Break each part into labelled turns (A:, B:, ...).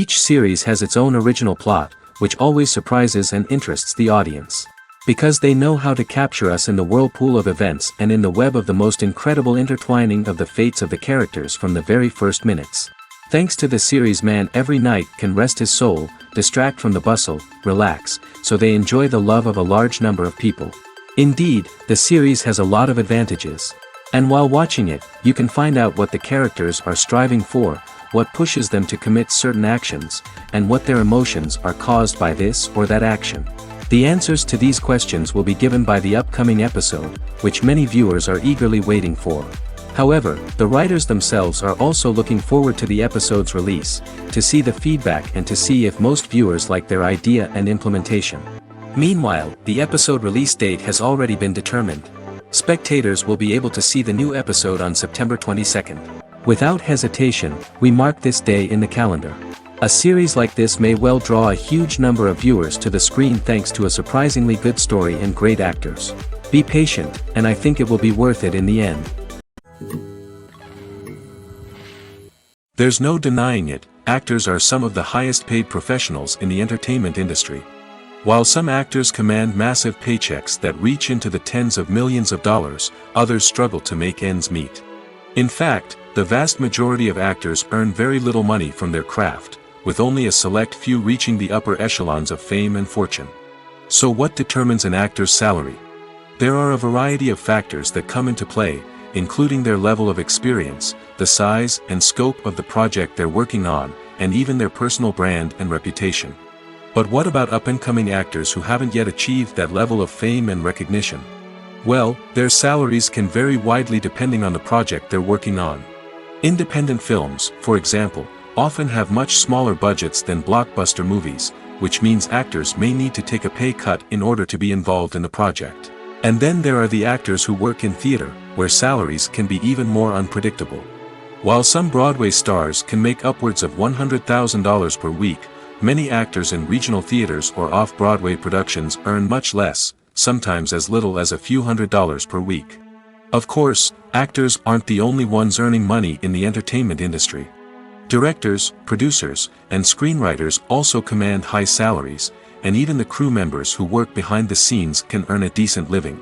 A: Each series has its own original plot, which always surprises and interests the audience. Because they know how to capture us in the whirlpool of events and in the web of the most incredible intertwining of the fates of the characters from the very first minutes. Thanks to the series, man every night can rest his soul, distract from the bustle, relax, so they enjoy the love of a large number of people. Indeed, the series has a lot of advantages. And while watching it, you can find out what the characters are striving for, what pushes them to commit certain actions, and what their emotions are caused by this or that action. The answers to these questions will be given by the upcoming episode, which many viewers are eagerly waiting for. However, the writers themselves are also looking forward to the episode's release, to see the feedback and to see if most viewers like their idea and implementation. Meanwhile, the episode release date has already been determined. Spectators will be able to see the new episode on September 22nd. Without hesitation, we mark this day in the calendar. A series like this may well draw a huge number of viewers to the screen thanks to a surprisingly good story and great actors. Be patient, and I think it will be worth it in the end. There's no denying it, actors are some of the highest paid professionals in the entertainment industry. While some actors command massive paychecks that reach into the tens of millions of dollars, others struggle to make ends meet. In fact, the vast majority of actors earn very little money from their craft, with only a select few reaching the upper echelons of fame and fortune. So what determines an actor's salary? There are a variety of factors that come into play, including their level of experience, the size and scope of the project they're working on, and even their personal brand and reputation. But what about up-and-coming actors who haven't yet achieved that level of fame and recognition? Well, their salaries can vary widely depending on the project they're working on. Independent films, for example, often have much smaller budgets than blockbuster movies, which means actors may need to take a pay cut in order to be involved in the project. And then there are the actors who work in theater, where salaries can be even more unpredictable. While some Broadway stars can make upwards of $100,000 per week, many actors in regional theaters or off-Broadway productions earn much less, sometimes as little as a few $100s per week. Of course, actors aren't the only ones earning money in the entertainment industry. Directors, producers, and screenwriters also command high salaries, and even the crew members who work behind the scenes can earn a decent living.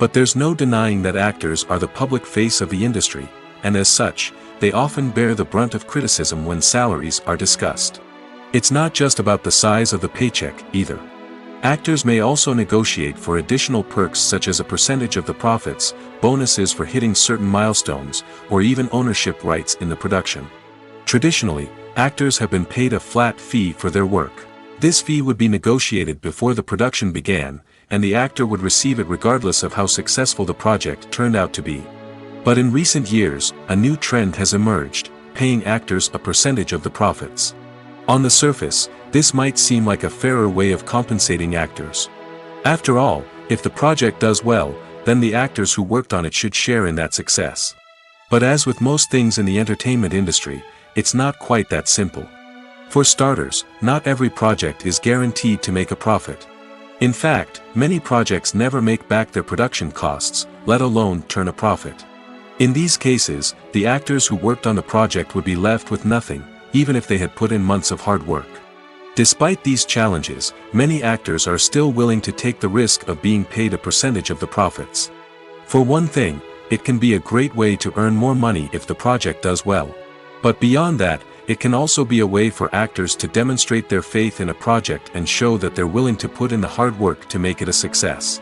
A: But there's no denying that actors are the public face of the industry, and as such, they often bear the brunt of criticism when salaries are discussed. It's not just about the size of the paycheck, either. Actors may also negotiate for additional perks such as a percentage of the profits, bonuses for hitting certain milestones, or even ownership rights in the production. Traditionally, actors have been paid a flat fee for their work. This fee would be negotiated before the production began, and the actor would receive it regardless of how successful the project turned out to be. But in recent years, a new trend has emerged, paying actors a percentage of the profits. On the surface, this might seem like a fairer way of compensating actors. After all, if the project does well, then the actors who worked on it should share in that success. But as with most things in the entertainment industry, it's not quite that simple. For starters, not every project is guaranteed to make a profit. In fact, many projects never make back their production costs, let alone turn a profit. In these cases, the actors who worked on the project would be left with nothing, even if they had put in months of hard work. Despite these challenges, many actors are still willing to take the risk of being paid a percentage of the profits. For one thing, it can be a great way to earn more money if the project does well. But beyond that, it can also be a way for actors to demonstrate their faith in a project and show that they're willing to put in the hard work to make it a success.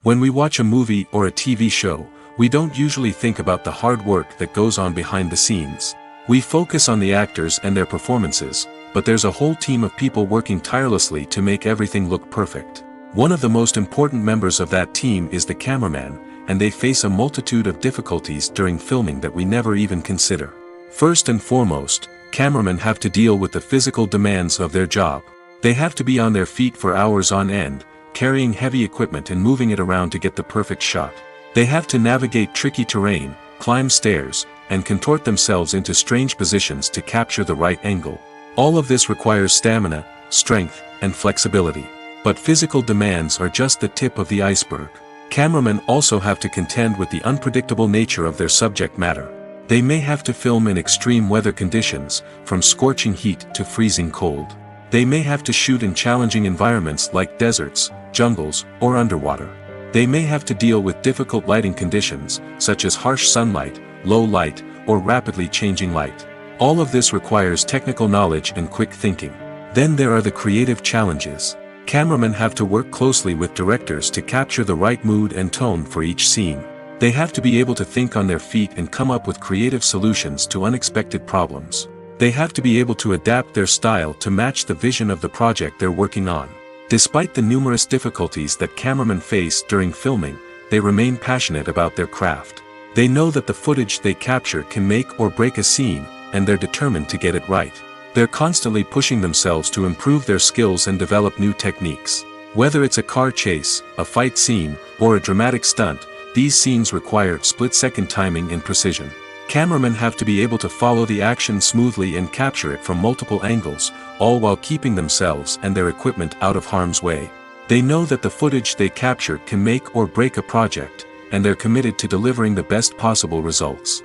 A: When we watch a movie or a TV show, we don't usually think about the hard work that goes on behind the scenes. We focus on the actors and their performances, but there's a whole team of people working tirelessly to make everything look perfect. One of the most important members of that team is the cameraman, and they face a multitude of difficulties during filming that we never even consider. First and foremost, cameramen have to deal with the physical demands of their job. They have to be on their feet for hours on end, carrying heavy equipment and moving it around to get the perfect shot. They have to navigate tricky terrain, climb stairs, and contort themselves into strange positions to capture the right angle. All of this requires stamina, strength, and flexibility. But physical demands are just the tip of the iceberg. Cameramen also have to contend with the unpredictable nature of their subject matter. They may have to film in extreme weather conditions, from scorching heat to freezing cold. They may have to shoot in challenging environments like deserts, jungles, or underwater. They may have to deal with difficult lighting conditions, such as harsh sunlight, low light, or rapidly changing light. All of this requires technical knowledge and quick thinking. Then there are the creative challenges. Cameramen have to work closely with directors to capture the right mood and tone for each scene. They have to be able to think on their feet and come up with creative solutions to unexpected problems. They have to be able to adapt their style to match the vision of the project they're working on. Despite the numerous difficulties that cameramen face during filming, they remain passionate about their craft. They know that the footage they capture can make or break a scene, and they're determined to get it right. They're constantly pushing themselves to improve their skills and develop new techniques. Whether it's a car chase, a fight scene, or a dramatic stunt, these scenes require split-second timing and precision. Cameramen have to be able to follow the action smoothly and capture it from multiple angles, all while keeping themselves and their equipment out of harm's way. They know that the footage they capture can make or break a project, and they're committed to delivering the best possible results.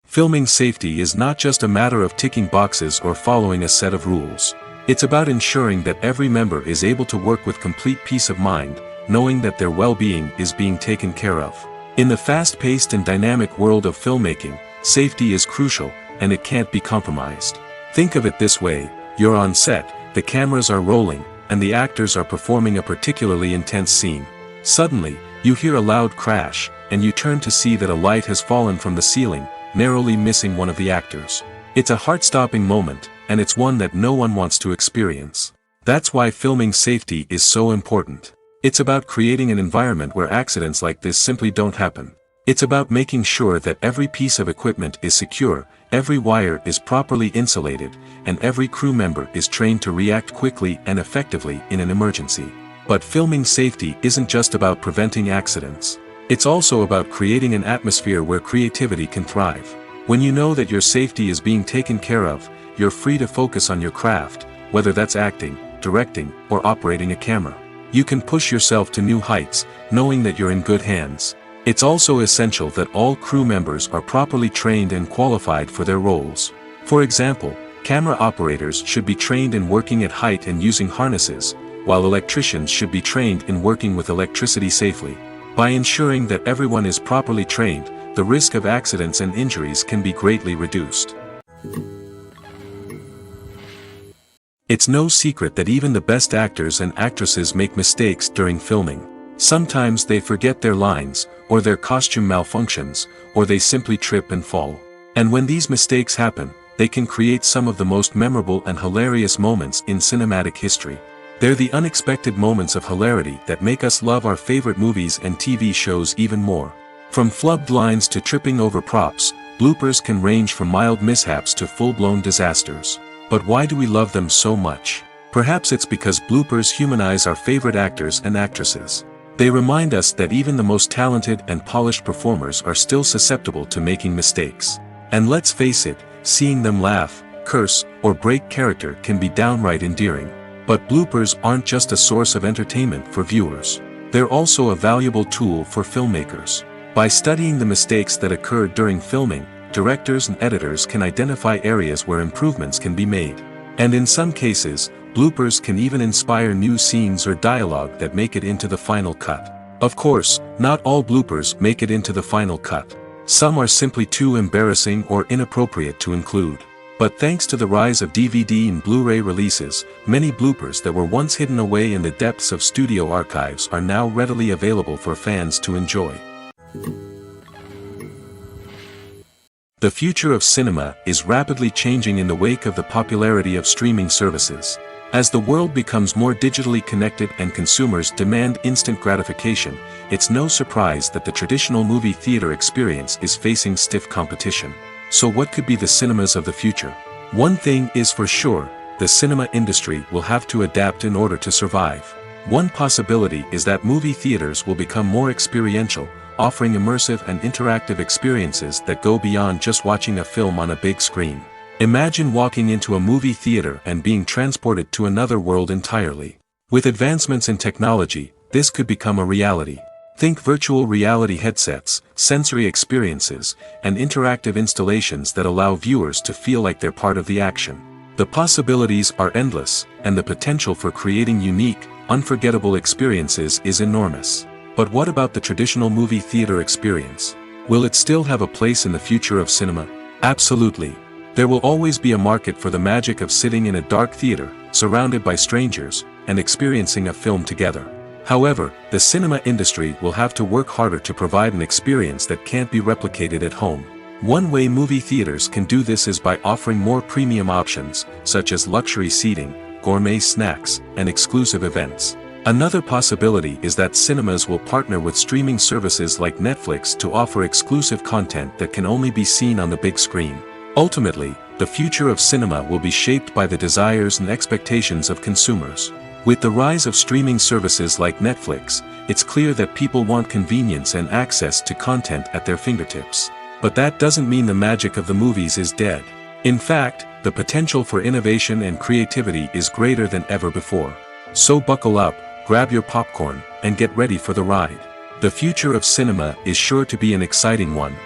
A: Filming safety is not just a matter of ticking boxes or following a set of rules. It's about ensuring that every member is able to work with complete peace of mind, knowing that their well-being is being taken care of. In the fast-paced and dynamic world of filmmaking, safety is crucial, and it can't be compromised. Think of it this way: you're on set, the cameras are rolling, and the actors are performing a particularly intense scene. Suddenly, you hear a loud crash, and you turn to see that a light has fallen from the ceiling, narrowly missing one of the actors. It's a heart-stopping moment, and it's one that no one wants to experience. That's why filming safety is so important. It's about creating an environment where accidents like this simply don't happen. It's about making sure that every piece of equipment is secure, every wire is properly insulated, and every crew member is trained to react quickly and effectively in an emergency. But filming safety isn't just about preventing accidents. It's also about creating an atmosphere where creativity can thrive. When you know that your safety is being taken care of, you're free to focus on your craft, whether that's acting, directing, or operating a camera. You can push yourself to new heights, knowing that you're in good hands. It's also essential that all crew members are properly trained and qualified for their roles. For example, camera operators should be trained in working at height and using harnesses, while electricians should be trained in working with electricity safely. By ensuring that everyone is properly trained, the risk of accidents and injuries can be greatly reduced. It's no secret that even the best actors and actresses make mistakes during filming. Sometimes they forget their lines, or their costume malfunctions, or they simply trip and fall. And when these mistakes happen, they can create some of the most memorable and hilarious moments in cinematic history. They're the unexpected moments of hilarity that make us love our favorite movies and TV shows even more. From flubbed lines to tripping over props, bloopers can range from mild mishaps to full-blown disasters. But why do we love them so much? Perhaps it's because bloopers humanize our favorite actors and actresses. They remind us that even the most talented and polished performers are still susceptible to making mistakes. And let's face it, seeing them laugh, curse, or break character can be downright endearing. But bloopers aren't just a source of entertainment for viewers. They're also a valuable tool for filmmakers. By studying the mistakes that occurred during filming, directors and editors can identify areas where improvements can be made. And in some cases, bloopers can even inspire new scenes or dialogue that make it into the final cut. Of course, not all bloopers make it into the final cut. Some are simply too embarrassing or inappropriate to include. But thanks to the rise of DVD and Blu-ray releases, many bloopers that were once hidden away in the depths of studio archives are now readily available for fans to enjoy. The future of cinema is rapidly changing in the wake of the popularity of streaming services. As the world becomes more digitally connected and consumers demand instant gratification, it's no surprise that the traditional movie theater experience is facing stiff competition. So what could be the cinemas of the future? One thing is for sure, the cinema industry will have to adapt in order to survive. One possibility is that movie theaters will become more experiential, offering immersive and interactive experiences that go beyond just watching a film on a big screen. Imagine walking into a movie theater and being transported to another world entirely. With advancements in technology, this could become a reality. Think virtual reality headsets, sensory experiences, and interactive installations that allow viewers to feel like they're part of the action. The possibilities are endless, and the potential for creating unique, unforgettable experiences is enormous. But what about the traditional movie theater experience? Will it still have a place in the future of cinema? Absolutely. There will always be a market for the magic of sitting in a dark theater, surrounded by strangers, and experiencing a film together. However, the cinema industry will have to work harder to provide an experience that can't be replicated at home. One way movie theaters can do this is by offering more premium options, such as luxury seating, gourmet snacks, and exclusive events. Another possibility is that cinemas will partner with streaming services like Netflix to offer exclusive content that can only be seen on the big screen. Ultimately, the future of cinema will be shaped by the desires and expectations of consumers. With the rise of streaming services like Netflix, it's clear that people want convenience and access to content at their fingertips. But that doesn't mean the magic of the movies is dead. In fact, the potential for innovation and creativity is greater than ever before. So buckle up, grab your popcorn, and get ready for the ride. The future of cinema is sure to be an exciting one.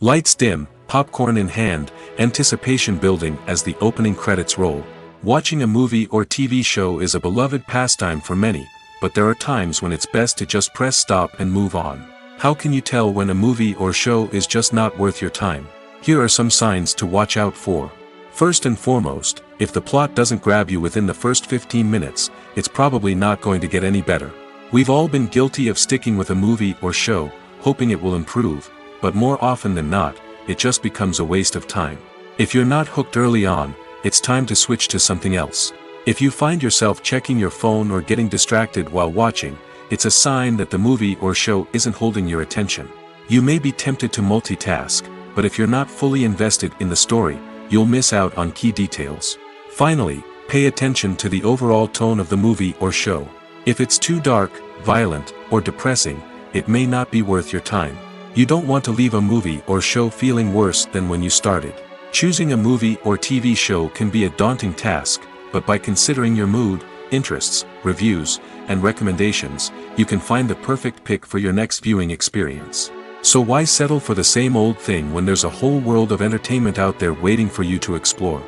A: Lights dim, popcorn in hand, anticipation building as the opening credits roll. Watching a movie or TV show is a beloved pastime for many, but there are times when it's best to just press stop and move on. How can you tell when a movie or show is just not worth your time? Here are some signs to watch out for. First and foremost, if the plot doesn't grab you within the first 15 minutes, it's probably not going to get any better. We've all been guilty of sticking with a movie or show, hoping it will improve, but more often than not, it just becomes a waste of time. If you're not hooked early on, it's time to switch to something else. If you find yourself checking your phone or getting distracted while watching, it's a sign that the movie or show isn't holding your attention. You may be tempted to multitask, but if you're not fully invested in the story, you'll miss out on key details. Finally, pay attention to the overall tone of the movie or show. If it's too dark, violent, or depressing, it may not be worth your time. You don't want to leave a movie or show feeling worse than when you started. Choosing a movie or TV show can be a daunting task, but by considering your mood, interests, reviews, and recommendations, you can find the perfect pick for your next viewing experience. So why settle for the same old thing when there's a whole world of entertainment out there waiting for you to explore?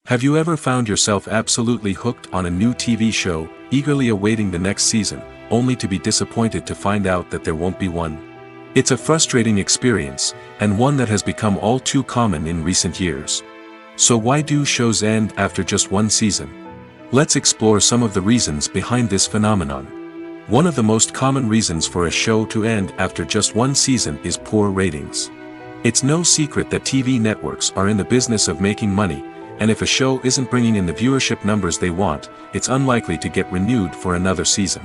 A: Have you ever found yourself absolutely hooked on a new TV show, eagerly awaiting the next season, only to be disappointed to find out that there won't be one? It's a frustrating experience, and one that has become all too common in recent years. So why do shows end after just one season? Let's explore some of the reasons behind this phenomenon. One of the most common reasons for a show to end after just one season is poor ratings. It's no secret that TV networks are in the business of making money, and if a show isn't bringing in the viewership numbers they want, it's unlikely to get renewed for another season.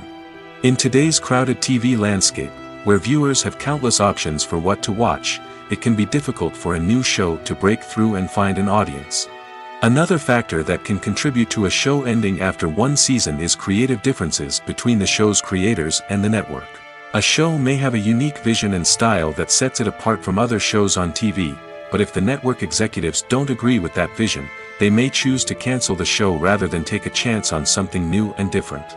A: In today's crowded TV landscape, where viewers have countless options for what to watch, it can be difficult for a new show to break through and find an audience. Another factor that can contribute to a show ending after one season is creative differences between the show's creators and the network. A show may have a unique vision and style that sets it apart from other shows on TV, but if the network executives don't agree with that vision, they may choose to cancel the show rather than take a chance on something new and different.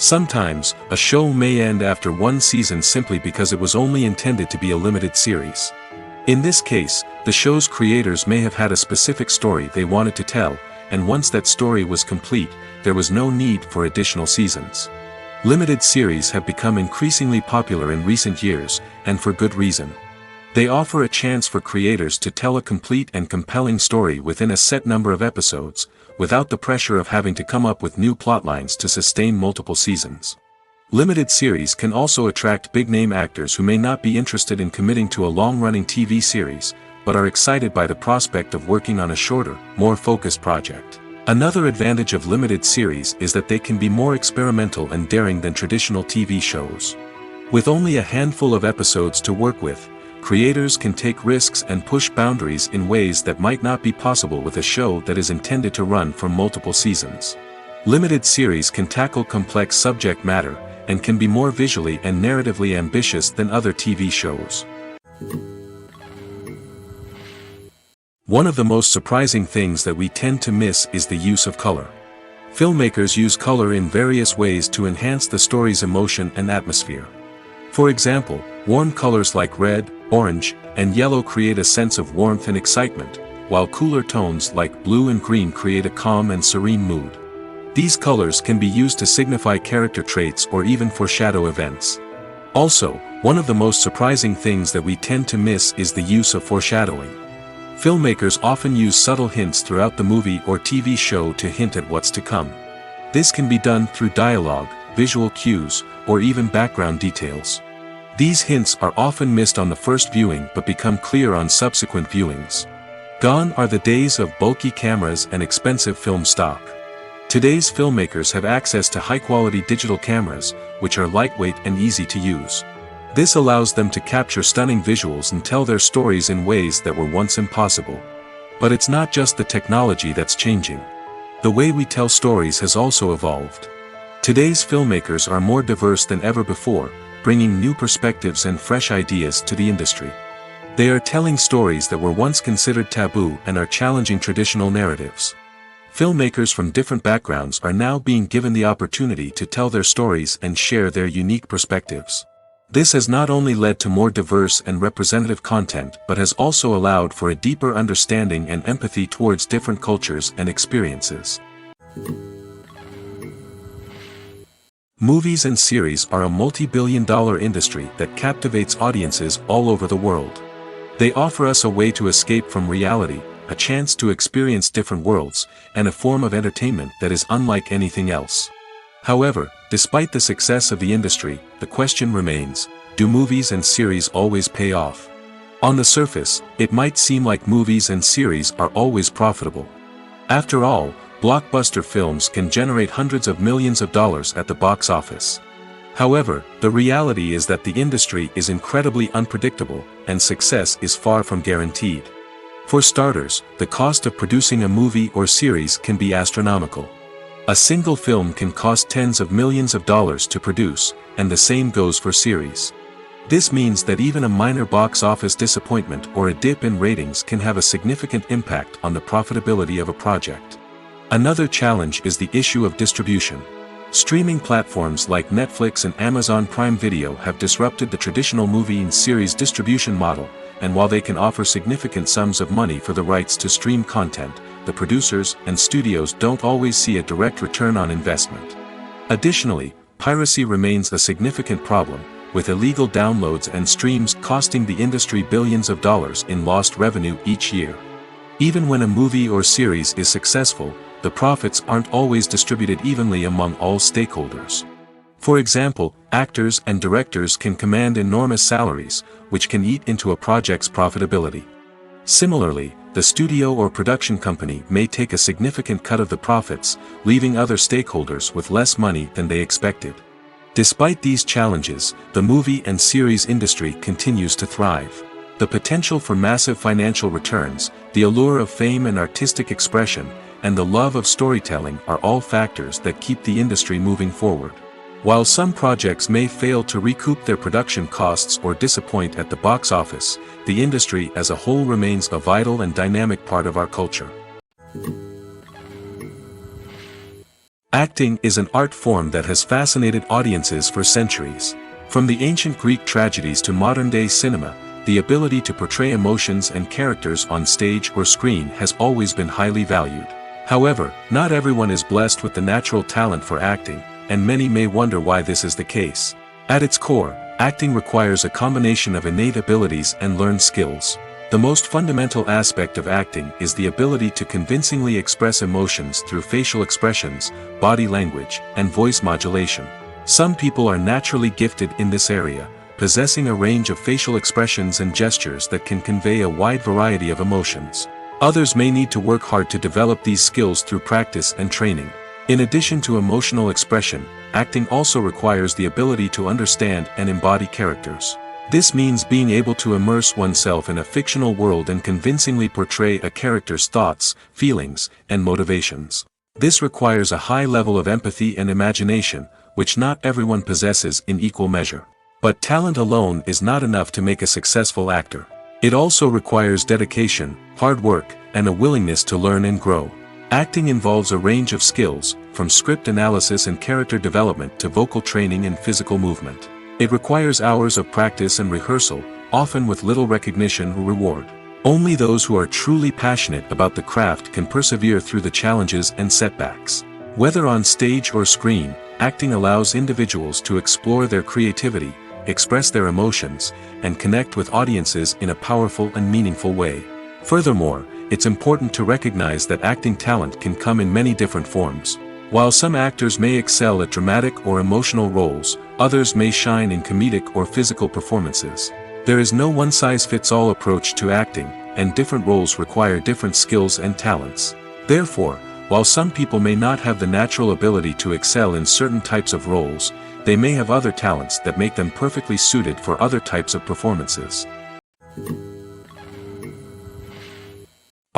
A: Sometimes, a show may end after one season simply because it was only intended to be a limited series. In this case, the show's creators may have had a specific story they wanted to tell, and once that story was complete, there was no need for additional seasons. Limited series have become increasingly popular in recent years, and for good reason. They offer a chance for creators to tell a complete and compelling story within a set number of episodes, without the pressure of having to come up with new plotlines to sustain multiple seasons. Limited series can also attract big-name actors who may not be interested in committing to a long-running TV series, but are excited by the prospect of working on a shorter, more focused project. Another advantage of limited series is that they can be more experimental and daring than traditional TV shows. With only a handful of episodes to work with, creators can take risks and push boundaries in ways that might not be possible with a show that is intended to run for multiple seasons. Limited series can tackle complex subject matter, and can be more visually and narratively ambitious than other TV shows. One of the most surprising things that we tend to miss is the use of color. Filmmakers use color in various ways to enhance the story's emotion and atmosphere. For example, warm colors like red, orange, and yellow create a sense of warmth and excitement, while cooler tones like blue and green create a calm and serene mood. These colors can be used to signify character traits or even foreshadow events. Also, one of the most surprising things that we tend to miss is the use of foreshadowing. Filmmakers often use subtle hints throughout the movie or TV show to hint at what's to come. This can be done through dialogue, visual cues, or even background details. These hints are often missed on the first viewing but become clear on subsequent viewings. Gone are the days of bulky cameras and expensive film stock. Today's filmmakers have access to high-quality digital cameras, which are lightweight and easy to use. This allows them to capture stunning visuals and tell their stories in ways that were once impossible. But it's not just the technology that's changing. The way we tell stories has also evolved. Today's filmmakers are more diverse than ever before, bringing new perspectives and fresh ideas to the industry. They are telling stories that were once considered taboo and are challenging traditional narratives. Filmmakers from different backgrounds are now being given the opportunity to tell their stories and share their unique perspectives. This has not only led to more diverse and representative content but has also allowed for a deeper understanding and empathy towards different cultures and experiences. Movies and series are a multi-billion-dollar industry that captivates audiences all over the world. They offer us a way to escape from reality, a chance to experience different worlds, and a form of entertainment that is unlike anything else. However, despite the success of the industry, the question remains, do movies and series always pay off? On the surface, it might seem like movies and series are always profitable. After all, blockbuster films can generate hundreds of millions of dollars at the box office. However, the reality is that the industry is incredibly unpredictable, and success is far from guaranteed. For starters, the cost of producing a movie or series can be astronomical. A single film can cost tens of millions of dollars to produce, and the same goes for series. This means that even a minor box office disappointment or a dip in ratings can have a significant impact on the profitability of a project. Another challenge is the issue of distribution. Streaming platforms like Netflix and Amazon Prime Video have disrupted the traditional movie and series distribution model, and while they can offer significant sums of money for the rights to stream content, the producers and studios don't always see a direct return on investment. Additionally, piracy remains a significant problem, with illegal downloads and streams costing the industry billions of dollars in lost revenue each year. Even when a movie or series is successful, the profits aren't always distributed evenly among all stakeholders. For example, actors and directors can command enormous salaries, which can eat into a project's profitability. Similarly, the studio or production company may take a significant cut of the profits, leaving other stakeholders with less money than they expected. Despite these challenges, the movie and series industry continues to thrive. The potential for massive financial returns, the allure of fame and artistic expression, and the love of storytelling are all factors that keep the industry moving forward. While some projects may fail to recoup their production costs or disappoint at the box office, the industry as a whole remains a vital and dynamic part of our culture. Acting is an art form that has fascinated audiences for centuries. From the ancient Greek tragedies to modern-day cinema, the ability to portray emotions and characters on stage or screen has always been highly valued. However, not everyone is blessed with the natural talent for acting, and many may wonder why this is the case. At its core, acting requires a combination of innate abilities and learned skills. The most fundamental aspect of acting is the ability to convincingly express emotions through facial expressions, body language, and voice modulation. Some people are naturally gifted in this area, possessing a range of facial expressions and gestures that can convey a wide variety of emotions. Others may need to work hard to develop these skills through practice and training. In addition to emotional expression, acting also requires the ability to understand and embody characters. This means being able to immerse oneself in a fictional world and convincingly portray a character's thoughts, feelings, and motivations. This requires a high level of empathy and imagination, which not everyone possesses in equal measure. But talent alone is not enough to make a successful actor. It also requires dedication, hard work, and a willingness to learn and grow. Acting involves a range of skills, from script analysis and character development to vocal training and physical movement. It requires hours of practice and rehearsal, often with little recognition or reward. Only those who are truly passionate about the craft can persevere through the challenges and setbacks. Whether on stage or screen, acting allows individuals to explore their creativity, express their emotions, and connect with audiences in a powerful and meaningful way. Furthermore, it's important to recognize that acting talent can come in many different forms. While some actors may excel at dramatic or emotional roles, others may shine in comedic or physical performances. There is no one-size-fits-all approach to acting, and different roles require different skills and talents. Therefore, while some people may not have the natural ability to excel in certain types of roles, they may have other talents that make them perfectly suited for other types of performances.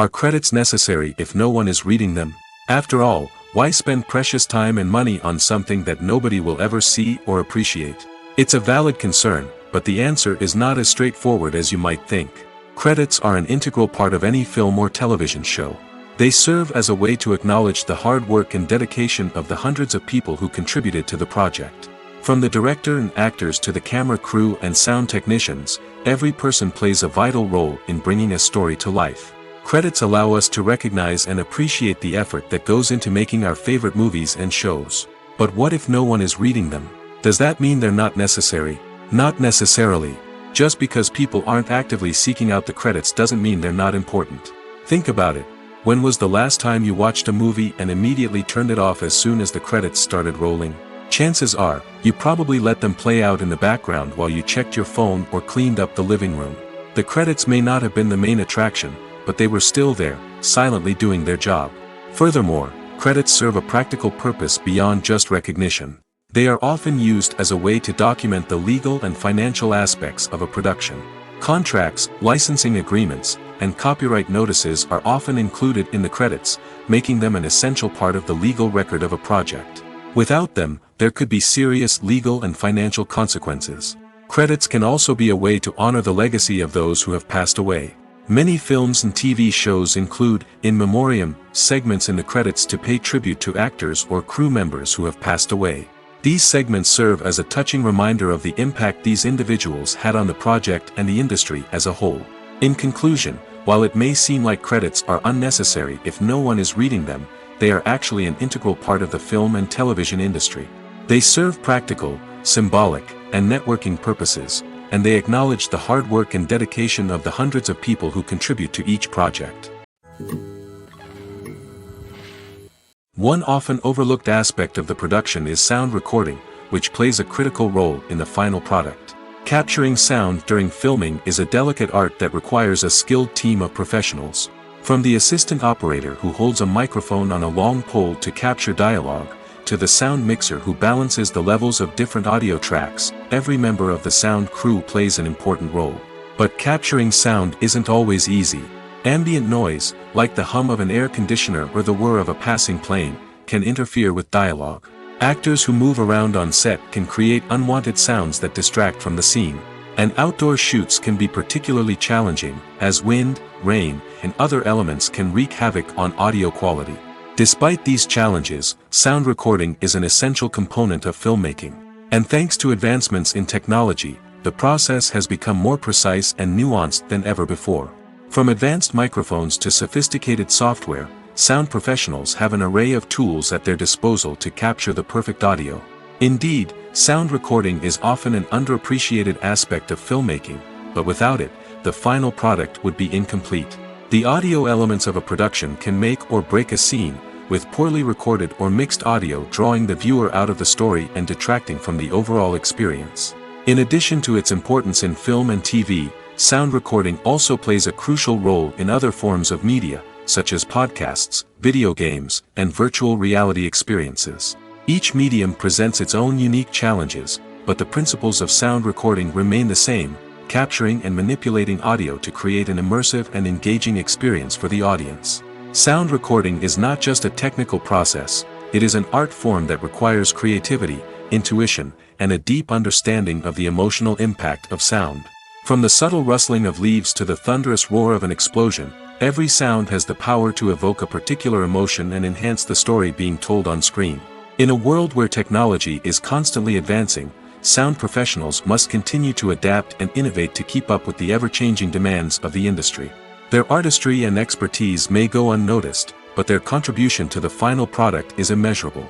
A: Are credits necessary if no one is reading them? After all, why spend precious time and money on something that nobody will ever see or appreciate? It's a valid concern, but the answer is not as straightforward as you might think. Credits are an integral part of any film or television show. They serve as a way to acknowledge the hard work and dedication of the hundreds of people who contributed to the project. From the director and actors to the camera crew and sound technicians, every person plays a vital role in bringing a story to life. Credits allow us to recognize and appreciate the effort that goes into making our favorite movies and shows. But what if no one is reading them? Does that mean they're not necessary? Not necessarily. Just because people aren't actively seeking out the credits doesn't mean they're not important. Think about it. When was the last time you watched a movie and immediately turned it off as soon as the credits started rolling? Chances are, you probably let them play out in the background while you checked your phone or cleaned up the living room. The credits may not have been the main attraction, but they were still there, silently doing their job. Furthermore, credits serve a practical purpose beyond just recognition. They are often used as a way to document the legal and financial aspects of a production. Contracts, licensing agreements, and copyright notices are often included in the credits, making them an essential part of the legal record of a project. Without them, there could be serious legal and financial consequences. Credits can also be a way to honor the legacy of those who have passed away. Many films and TV shows include, in memoriam, segments in the credits to pay tribute to actors or crew members who have passed away. These segments serve as a touching reminder of the impact these individuals had on the project and the industry as a whole. In conclusion, while it may seem like credits are unnecessary if no one is reading them, they are actually an integral part of the film and television industry. They serve practical, symbolic, and networking purposes, and they acknowledge the hard work and dedication of the hundreds of people who contribute to each project. One often overlooked aspect of the production is sound recording, which plays a critical role in the final product. Capturing sound during filming is a delicate art that requires a skilled team of professionals. From the assistant operator who holds a microphone on a long pole to capture dialogue, to the sound mixer who balances the levels of different audio tracks, every member of the sound crew plays an important role. But capturing sound isn't always easy. Ambient noise, like the hum of an air conditioner or the whir of a passing plane, can interfere with dialogue. Actors who move around on set can create unwanted sounds that distract from the scene. And outdoor shoots can be particularly challenging, as wind, rain, and other elements can wreak havoc on audio quality. Despite these challenges, sound recording is an essential component of filmmaking. And thanks to advancements in technology, the process has become more precise and nuanced than ever before. From advanced microphones to sophisticated software, sound professionals have an array of tools at their disposal to capture the perfect audio. Indeed, sound recording is often an underappreciated aspect of filmmaking, but without it, the final product would be incomplete. The audio elements of a production can make or break a scene, with poorly recorded or mixed audio drawing the viewer out of the story and detracting from the overall experience. In addition to its importance in film and TV, sound recording also plays a crucial role in other forms of media, such as podcasts, video games, and virtual reality experiences. Each medium presents its own unique challenges, but the principles of sound recording remain the same, capturing and manipulating audio to create an immersive and engaging experience for the audience. Sound recording is not just a technical process, it is an art form that requires creativity, intuition, and a deep understanding of the emotional impact of sound. From the subtle rustling of leaves to the thunderous roar of an explosion, Every sound has the power to evoke a particular emotion and enhance the story being told on screen. In a world where technology is constantly advancing, sound professionals must continue to adapt and innovate to keep up with the ever-changing demands of the industry. Their artistry and expertise may go unnoticed, but their contribution to the final product is immeasurable.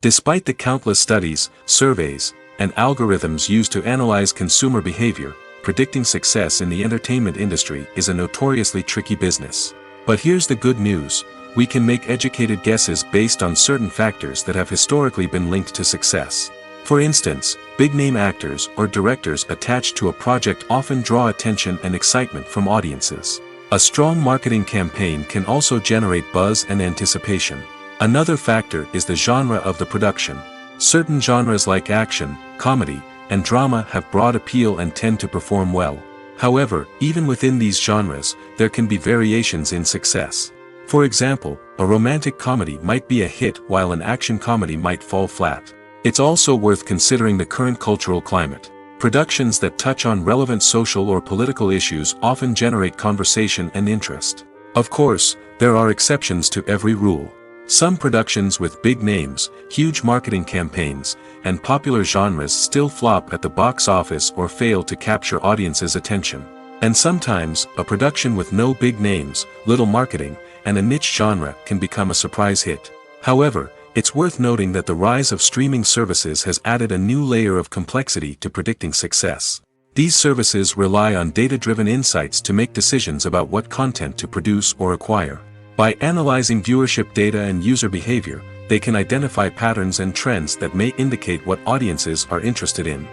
A: Despite the countless studies, surveys, and algorithms used to analyze consumer behavior, predicting success in the entertainment industry is a notoriously tricky business. But here's the good news: we can make educated guesses based on certain factors that have historically been linked to success. For instance, big-name actors or directors attached to a project often draw attention and excitement from audiences. A strong marketing campaign can also generate buzz and anticipation. Another factor is the genre of the production. Certain genres like action, comedy, and drama have broad appeal and tend to perform well. However, even within these genres, there can be variations in success. For example, a romantic comedy might be a hit while an action comedy might fall flat. It's also worth considering the current cultural climate. Productions that touch on relevant social or political issues often generate conversation and interest. Of course, there are exceptions to every rule. Some productions with big names, huge marketing campaigns, and popular genres still flop at the box office or fail to capture audiences' attention. And sometimes, a production with no big names, little marketing, and a niche genre can become a surprise hit. However, it's worth noting that the rise of streaming services has added a new layer of complexity to predicting success. These services rely on data-driven insights to make decisions about what content to produce or acquire. By analyzing viewership data and user behavior, they can identify patterns and trends that may indicate what audiences are interested in.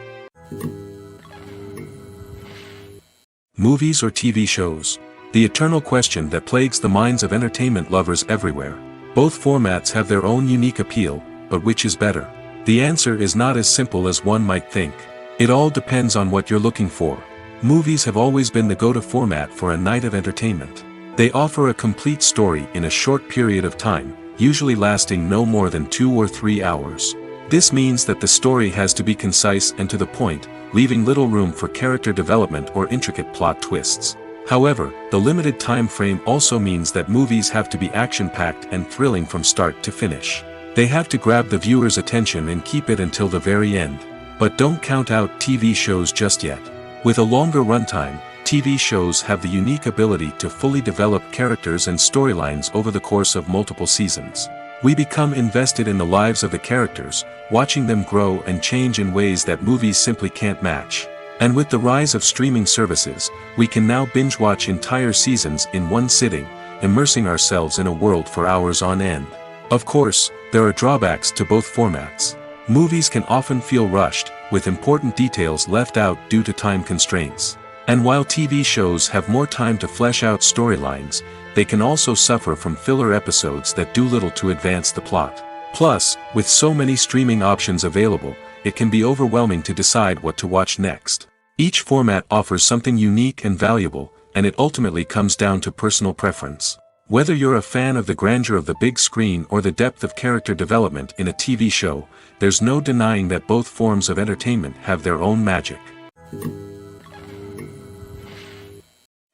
A: Movies or TV shows? The eternal question that plagues the minds of entertainment lovers everywhere. Both formats have their own unique appeal, but which is better? The answer is not as simple as one might think. It all depends on what you're looking for. Movies have always been the go-to format for a night of entertainment. They offer a complete story in a short period of time, usually lasting no more than 2 or 3 hours. This means that the story has to be concise and to the point, leaving little room for character development or intricate plot twists. However, the limited time frame also means that movies have to be action-packed and thrilling from start to finish. They have to grab the viewer's attention and keep it until the very end. But don't count out TV shows just yet. With a longer runtime, TV shows have the unique ability to fully develop characters and storylines over the course of multiple seasons. We become invested in the lives of the characters, watching them grow and change in ways that movies simply can't match. And with the rise of streaming services, we can now binge-watch entire seasons in one sitting, immersing ourselves in a world for hours on end. Of course, there are drawbacks to both formats. Movies can often feel rushed, with important details left out due to time constraints. And while TV shows have more time to flesh out storylines, they can also suffer from filler episodes that do little to advance the plot. Plus, with so many streaming options available, it can be overwhelming to decide what to watch next. Each format offers something unique and valuable, and it ultimately comes down to personal preference. Whether you're a fan of the grandeur of the big screen or the depth of character development in a TV show, there's no denying that both forms of entertainment have their own magic.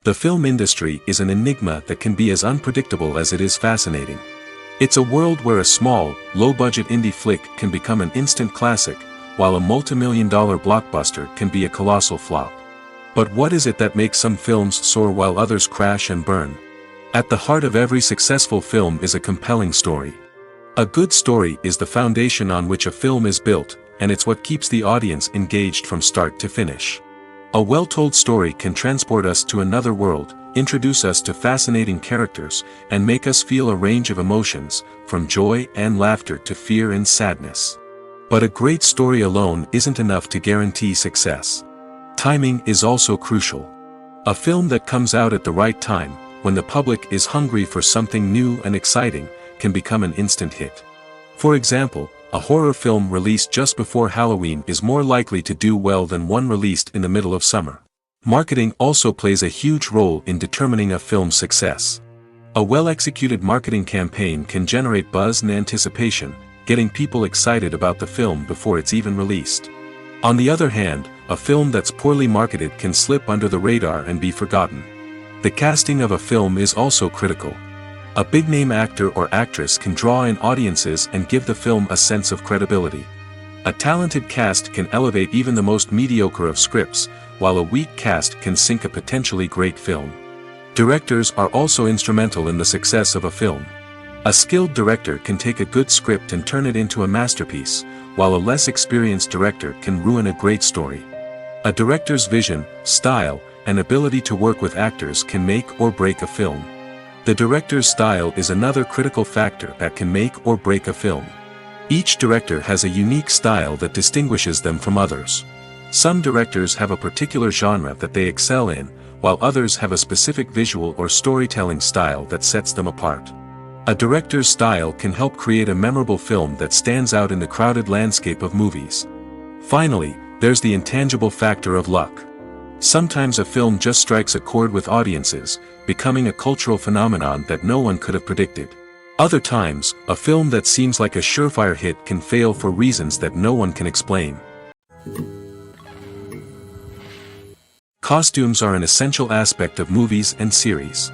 A: The film industry is an enigma that can be as unpredictable as it is fascinating. It's a world where a small, low-budget indie flick can become an instant classic, while a multi-million-dollar blockbuster can be a colossal flop. But what is it that makes some films soar while others crash and burn? At the heart of every successful film is a compelling story. A good story is the foundation on which a film is built, and it's what keeps the audience engaged from start to finish. A well-told story can transport us to another world, introduce us to fascinating characters, and make us feel a range of emotions, from joy and laughter to fear and sadness. But a great story alone isn't enough to guarantee success. Timing is also crucial. A film that comes out at the right time, when the public is hungry for something new and exciting, can become an instant hit. For example, a horror film released just before Halloween is more likely to do well than one released in the middle of summer. Marketing also plays a huge role in determining a film's success. A well-executed marketing campaign can generate buzz and anticipation, getting people excited about the film before it's even released. On the other hand, a film that's poorly marketed can slip under the radar and be forgotten. The casting of a film is also critical. A big-name actor or actress can draw in audiences and give the film a sense of credibility. A talented cast can elevate even the most mediocre of scripts, while a weak cast can sink a potentially great film. Directors are also instrumental in the success of a film. A skilled director can take a good script and turn it into a masterpiece, while a less experienced director can ruin a great story. A director's vision, style, and ability to work with actors can make or break a film. The director's style is another critical factor that can make or break a film. Each director has a unique style that distinguishes them from others. Some directors have a particular genre that they excel in, while others have a specific visual or storytelling style that sets them apart. A director's style can help create a memorable film that stands out in the crowded landscape of movies. Finally, there's the intangible factor of luck. Sometimes a film just strikes a chord with audiences, becoming a cultural phenomenon that no one could have predicted. Other times, a film that seems like a surefire hit can fail for reasons that no one can explain. Costumes are an essential aspect of movies and series.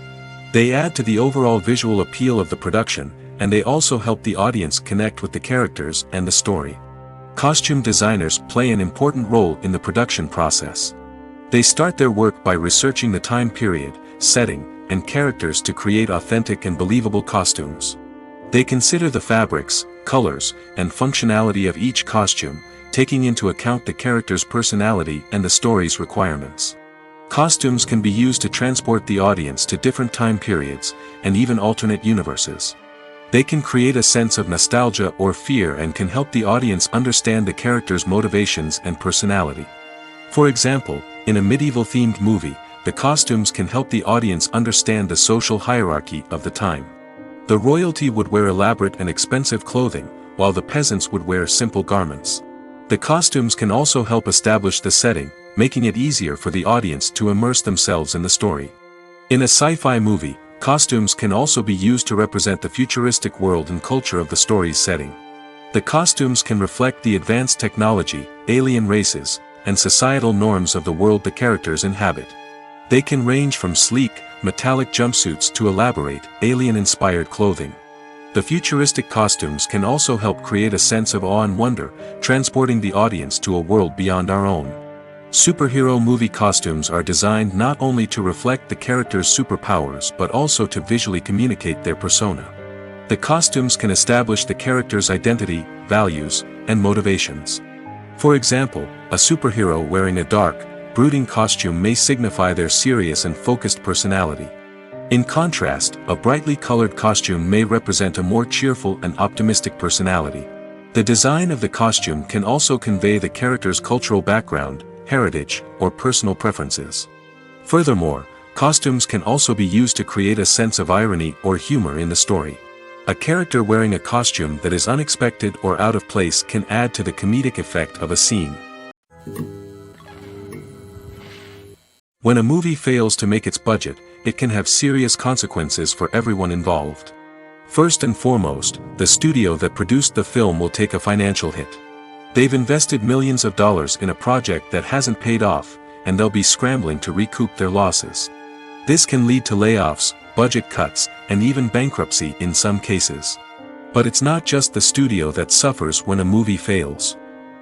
A: They add to the overall visual appeal of the production, and they also help the audience connect with the characters and the story. Costume designers play an important role in the production process. They start their work by researching the time period, setting, and characters to create authentic and believable costumes. They consider the fabrics, colors, and functionality of each costume, taking into account the character's personality and the story's requirements. Costumes can be used to transport the audience to different time periods, and even alternate universes. They can create a sense of nostalgia or fear and can help the audience understand the character's motivations and personality. For example, in a medieval-themed movie, the costumes can help the audience understand the social hierarchy of the time. The royalty would wear elaborate and expensive clothing, while the peasants would wear simple garments. The costumes can also help establish the setting, making it easier for the audience to immerse themselves in the story. In a sci-fi movie, costumes can also be used to represent the futuristic world and culture of the story's setting. The costumes can reflect the advanced technology, alien races, and societal norms of the world the characters inhabit. They can range from sleek, metallic jumpsuits to elaborate, alien-inspired clothing. The futuristic costumes can also help create a sense of awe and wonder, transporting the audience to a world beyond our own. Superhero movie costumes are designed not only to reflect the character's superpowers but also to visually communicate their persona. The costumes can establish the character's identity, values, and motivations. For example, a superhero wearing a dark, brooding costume may signify their serious and focused personality. In contrast, a brightly colored costume may represent a more cheerful and optimistic personality. The design of the costume can also convey the character's cultural background, heritage, or personal preferences. Furthermore, costumes can also be used to create a sense of irony or humor in the story. A character wearing a costume that is unexpected or out of place can add to the comedic effect of a scene. When a movie fails to make its budget, it can have serious consequences for everyone involved. First and foremost, the studio that produced the film will take a financial hit. They've invested millions of dollars in a project that hasn't paid off, and they'll be scrambling to recoup their losses. This can lead to layoffs, budget cuts, and even bankruptcy in some cases. But it's not just the studio that suffers when a movie fails.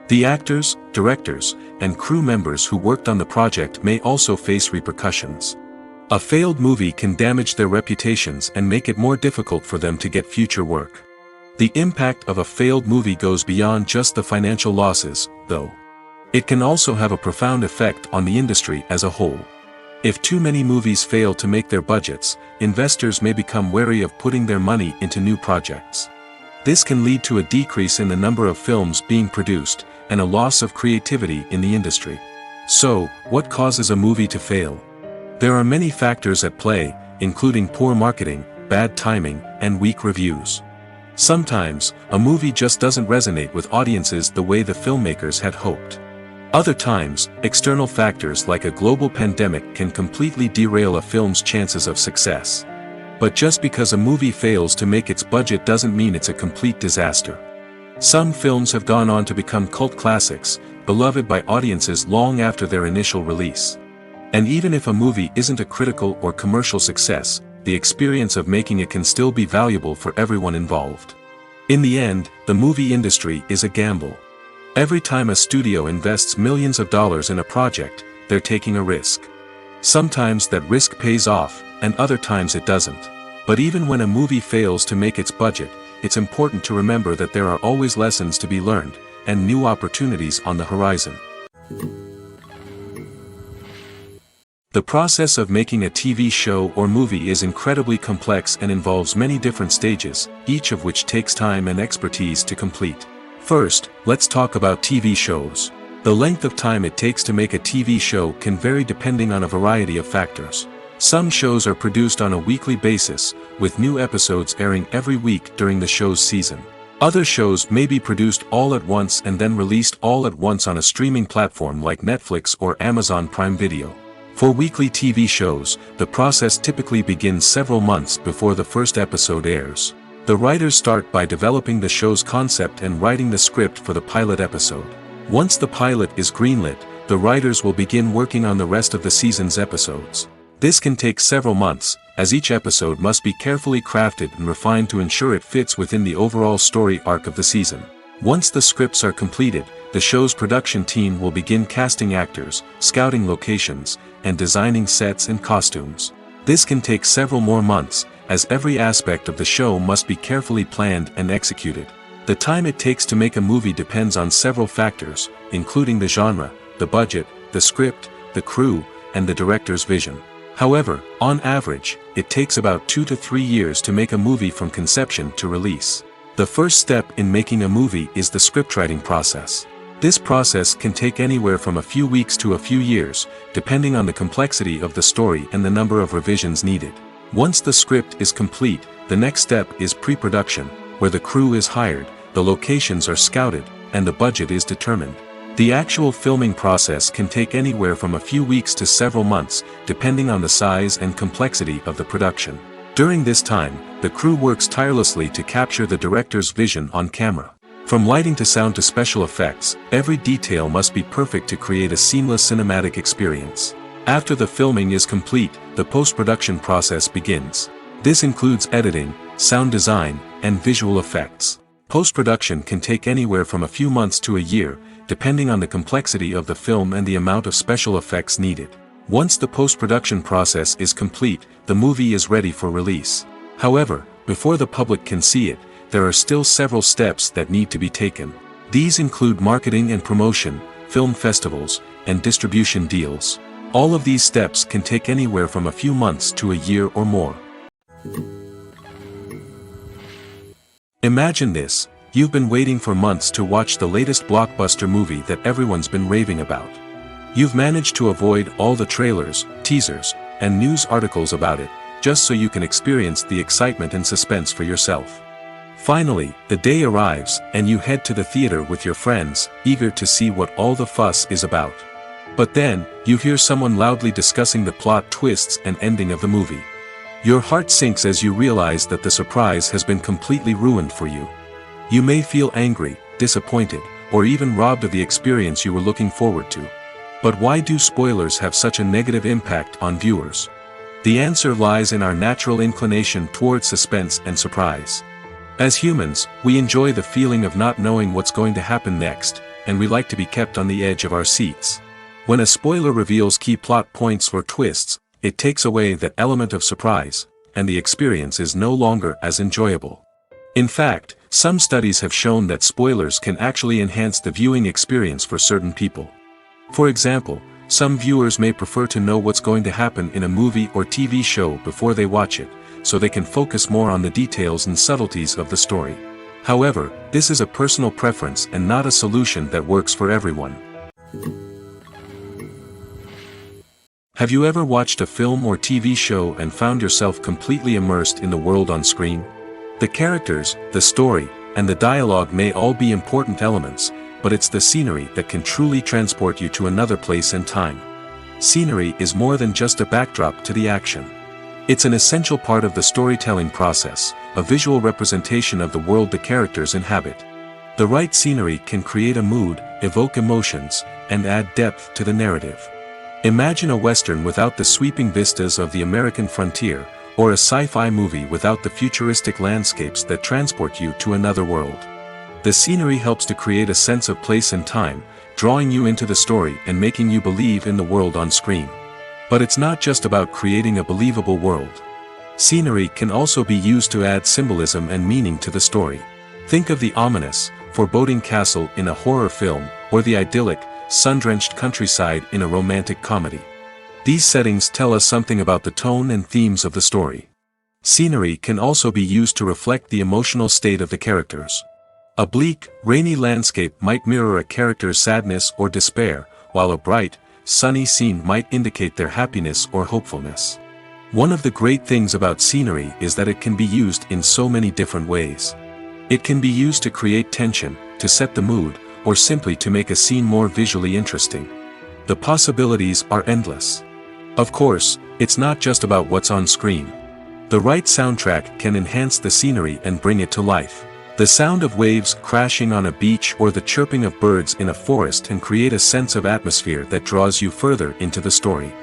A: The actors, directors, and crew members who worked on the project may also face repercussions. A failed movie can damage their reputations and make it more difficult for them to get future work. The impact of a failed movie goes beyond just the financial losses, though. It can also have a profound effect on the industry as a whole. If too many movies fail to make their budgets, investors may become wary of putting their money into new projects. This can lead to a decrease in the number of films being produced, and a loss of creativity in the industry. So, what causes a movie to fail? There are many factors at play, including poor marketing, bad timing, and weak reviews. Sometimes, a movie just doesn't resonate with audiences the way the filmmakers had hoped. Other times, external factors like a global pandemic can completely derail a film's chances of success. But just because a movie fails to make its budget doesn't mean it's a complete disaster. Some films have gone on to become cult classics, beloved by audiences long after their initial release. And even if a movie isn't a critical or commercial success, the experience of making it can still be valuable for everyone involved. In the end, the movie industry is a gamble. Every time a studio invests millions of dollars in a project, they're taking a risk. Sometimes that risk pays off, and other times it doesn't. But even when a movie fails to make its budget, it's important to remember that there are always lessons to be learned, and new opportunities on the horizon. The process of making a TV show or movie is incredibly complex and involves many different stages, each of which takes time and expertise to complete. First, let's talk about TV shows. The length of time it takes to make a TV show can vary depending on a variety of factors. Some shows are produced on a weekly basis, with new episodes airing every week during the show's season. Other shows may be produced all at once and then released all at once on a streaming platform like Netflix or Amazon Prime Video. For weekly TV shows, the process typically begins several months before the first episode airs. The writers start by developing the show's concept and writing the script for the pilot episode. Once the pilot is greenlit, the writers will begin working on the rest of the season's episodes. This can take several months, as each episode must be carefully crafted and refined to ensure it fits within the overall story arc of the season. Once the scripts are completed, the show's production team will begin casting actors, scouting locations, and designing sets and costumes. This can take several more months, as every aspect of the show must be carefully planned and executed. The time it takes to make a movie depends on several factors, including the genre, the budget, the script, the crew, and the director's vision. However, on average, it takes about 2 to 3 years to make a movie from conception to release. The first step in making a movie is the scriptwriting process. This process can take anywhere from a few weeks to a few years, depending on the complexity of the story and the number of revisions needed. Once the script is complete, the next step is pre-production, where the crew is hired, the locations are scouted, and the budget is determined. The actual filming process can take anywhere from a few weeks to several months, depending on the size and complexity of the production. During this time, the crew works tirelessly to capture the director's vision on camera. From lighting to sound to special effects, every detail must be perfect to create a seamless cinematic experience. After the filming is complete, the post-production process begins. This includes editing, sound design, and visual effects. Post-production can take anywhere from a few months to a year, depending on the complexity of the film and the amount of special effects needed. Once the post-production process is complete, the movie is ready for release. However, before the public can see it, there are still several steps that need to be taken. These include marketing and promotion, film festivals, and distribution deals. All of these steps can take anywhere from a few months to a year or more. Imagine this: you've been waiting for months to watch the latest blockbuster movie that everyone's been raving about. You've managed to avoid all the trailers, teasers, and news articles about it, just so you can experience the excitement and suspense for yourself. Finally, the day arrives, and you head to the theater with your friends, eager to see what all the fuss is about. But then, you hear someone loudly discussing the plot twists and ending of the movie. Your heart sinks as you realize that the surprise has been completely ruined for you. You may feel angry, disappointed, or even robbed of the experience you were looking forward to. But why do spoilers have such a negative impact on viewers? The answer lies in our natural inclination toward suspense and surprise. As humans, we enjoy the feeling of not knowing what's going to happen next, and we like to be kept on the edge of our seats. When a spoiler reveals key plot points or twists, it takes away that element of surprise, and the experience is no longer as enjoyable. In fact, some studies have shown that spoilers can actually enhance the viewing experience for certain people. For example, some viewers may prefer to know what's going to happen in a movie or TV show before they watch it, so they can focus more on the details and subtleties of the story. However, this is a personal preference and not a solution that works for everyone. Have you ever watched a film or TV show and found yourself completely immersed in the world on screen? The characters, the story, and the dialogue may all be important elements, but it's the scenery that can truly transport you to another place and time. Scenery is more than just a backdrop to the action. It's an essential part of the storytelling process, a visual representation of the world the characters inhabit. The right scenery can create a mood, evoke emotions, and add depth to the narrative. Imagine a western without the sweeping vistas of the American frontier, or a sci-fi movie without the futuristic landscapes that transport you to another world. The scenery helps to create a sense of place and time, drawing you into the story and making you believe in the world on screen. But it's not just about creating a believable world. Scenery can also be used to add symbolism and meaning to the story. Think of the ominous, foreboding castle in a horror film, or the idyllic, sun-drenched countryside in a romantic comedy. These settings tell us something about the tone and themes of the story. Scenery can also be used to reflect the emotional state of the characters. A bleak, rainy landscape might mirror a character's sadness or despair, while a bright, sunny scene might indicate their happiness or hopefulness. One of the great things about scenery is that it can be used in so many different ways. It can be used to create tension, to set the mood, or simply to make a scene more visually interesting. The possibilities are endless. Of course, it's not just about what's on screen. The right soundtrack can enhance the scenery and bring it to life. The sound of waves crashing on a beach or the chirping of birds in a forest can create a sense of atmosphere that draws you further into the story.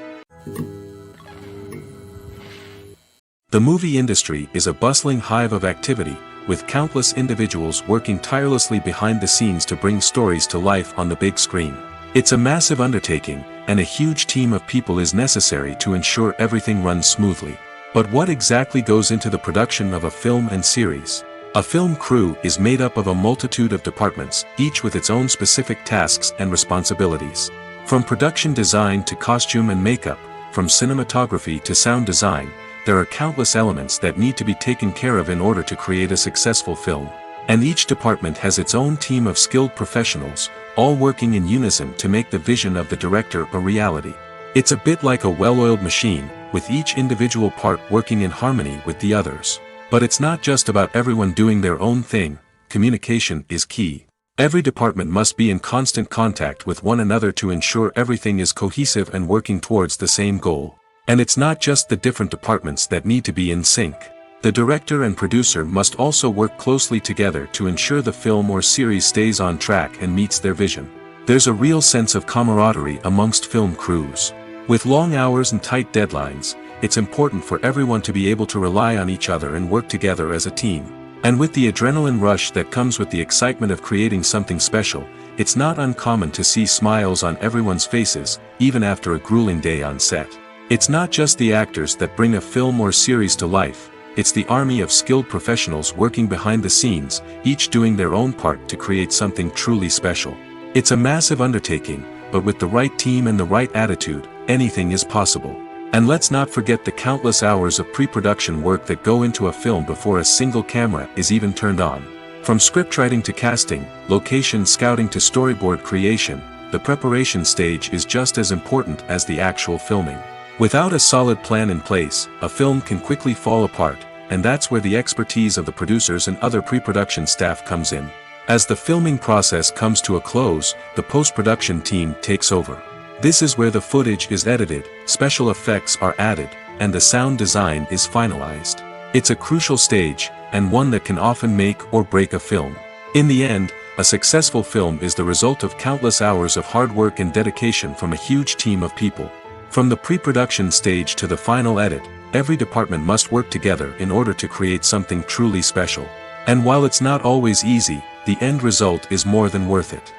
A: The movie industry is a bustling hive of activity, with countless individuals working tirelessly behind the scenes to bring stories to life on the big screen. It's a massive undertaking, and a huge team of people is necessary to ensure everything runs smoothly. But what exactly goes into the production of a film and series? A film crew is made up of a multitude of departments, each with its own specific tasks and responsibilities. From production design to costume and makeup, from cinematography to sound design, there are countless elements that need to be taken care of in order to create a successful film. And each department has its own team of skilled professionals, all working in unison to make the vision of the director a reality. It's a bit like a well-oiled machine, with each individual part working in harmony with the others. But it's not just about everyone doing their own thing. Communication is key. Every department must be in constant contact with one another to ensure everything is cohesive and working towards the same goal. And it's not just the different departments that need to be in sync. The director and producer must also work closely together to ensure the film or series stays on track and meets their vision. There's a real sense of camaraderie amongst film crews. With long hours and tight deadlines, it's important for everyone to be able to rely on each other and work together as a team. And with the adrenaline rush that comes with the excitement of creating something special, it's not uncommon to see smiles on everyone's faces, even after a grueling day on set. It's not just the actors that bring a film or series to life, it's the army of skilled professionals working behind the scenes, each doing their own part to create something truly special. It's a massive undertaking, but with the right team and the right attitude, anything is possible. And let's not forget the countless hours of pre-production work that go into a film before a single camera is even turned on. From scriptwriting to casting, location scouting to storyboard creation, the preparation stage is just as important as the actual filming. Without a solid plan in place, a film can quickly fall apart, and that's where the expertise of the producers and other pre-production staff comes in. As the filming process comes to a close, the post-production team takes over. This is where the footage is edited, special effects are added, and the sound design is finalized. It's a crucial stage, and one that can often make or break a film. In the end, a successful film is the result of countless hours of hard work and dedication from a huge team of people. From the pre-production stage to the final edit, every department must work together in order to create something truly special. And while it's not always easy, the end result is more than worth it.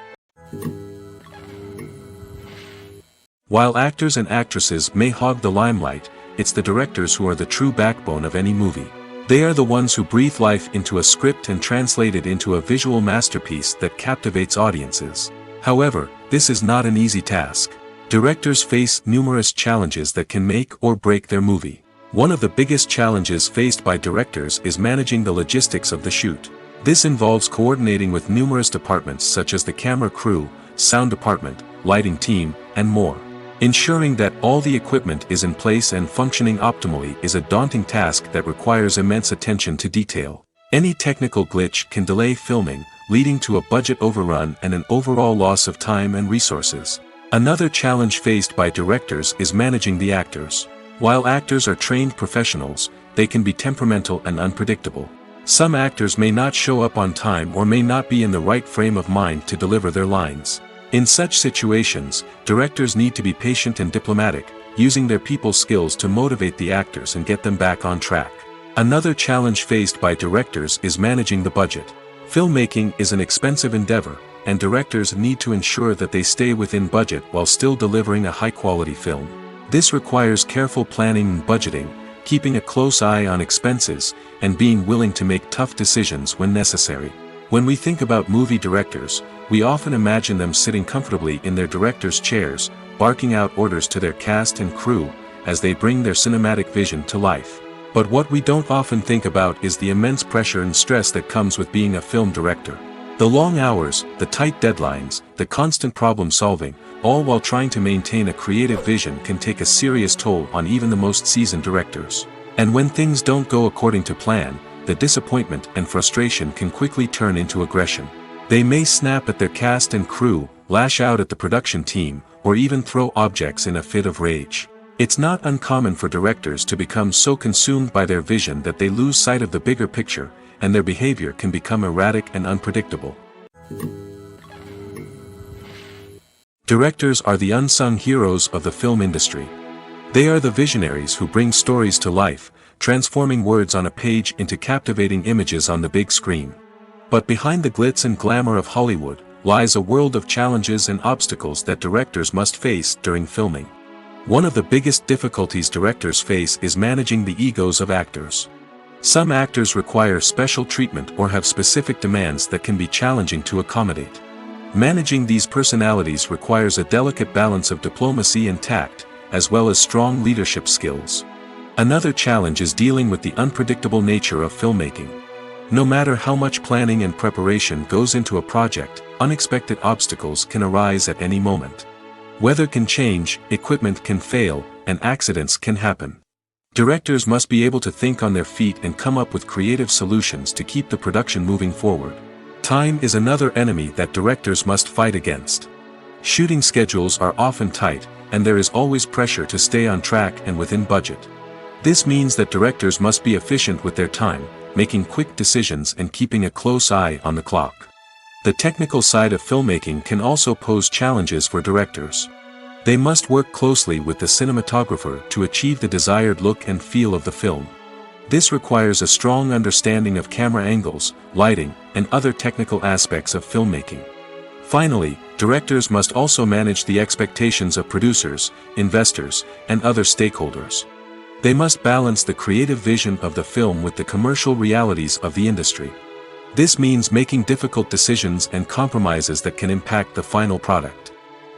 A: While actors and actresses may hog the limelight, it's the directors who are the true backbone of any movie. They are the ones who breathe life into a script and translate it into a visual masterpiece that captivates audiences. However, this is not an easy task. Directors face numerous challenges that can make or break their movie. One of the biggest challenges faced by directors is managing the logistics of the shoot. This involves coordinating with numerous departments such as the camera crew, sound department, lighting team, and more. Ensuring that all the equipment is in place and functioning optimally is a daunting task that requires immense attention to detail. Any technical glitch can delay filming, leading to a budget overrun and an overall loss of time and resources. Another challenge faced by directors is managing the actors. While actors are trained professionals, they can be temperamental and unpredictable. Some actors may not show up on time or may not be in the right frame of mind to deliver their lines. In such situations, directors need to be patient and diplomatic, using their people skills to motivate the actors and get them back on track. Another challenge faced by directors is managing the budget. Filmmaking is an expensive endeavor, and directors need to ensure that they stay within budget while still delivering a high-quality film. This requires careful planning and budgeting, keeping a close eye on expenses, and being willing to make tough decisions when necessary. When we think about movie directors, we often imagine them sitting comfortably in their director's chairs, barking out orders to their cast and crew, as they bring their cinematic vision to life. But what we don't often think about is the immense pressure and stress that comes with being a film director. The long hours, the tight deadlines, the constant problem solving, all while trying to maintain a creative vision can take a serious toll on even the most seasoned directors. And when things don't go according to plan, the disappointment and frustration can quickly turn into aggression. They may snap at their cast and crew, lash out at the production team, or even throw objects in a fit of rage. It's not uncommon for directors to become so consumed by their vision that they lose sight of the bigger picture, and their behavior can become erratic and unpredictable. Directors are the unsung heroes of the film industry. They are the visionaries who bring stories to life, transforming words on a page into captivating images on the big screen. But behind the glitz and glamour of Hollywood lies a world of challenges and obstacles that directors must face during filming. One of the biggest difficulties directors face is managing the egos of actors. Some actors require special treatment or have specific demands that can be challenging to accommodate. Managing these personalities requires a delicate balance of diplomacy and tact, as well as strong leadership skills. Another challenge is dealing with the unpredictable nature of filmmaking. No matter how much planning and preparation goes into a project, unexpected obstacles can arise at any moment. Weather can change, equipment can fail, and accidents can happen. Directors must be able to think on their feet and come up with creative solutions to keep the production moving forward. Time is another enemy that directors must fight against. Shooting schedules are often tight, and there is always pressure to stay on track and within budget. This means that directors must be efficient with their time, making quick decisions and keeping a close eye on the clock. The technical side of filmmaking can also pose challenges for directors. They must work closely with the cinematographer to achieve the desired look and feel of the film. This requires a strong understanding of camera angles, lighting, and other technical aspects of filmmaking. Finally, directors must also manage the expectations of producers, investors, and other stakeholders. They must balance the creative vision of the film with the commercial realities of the industry. This means making difficult decisions and compromises that can impact the final product.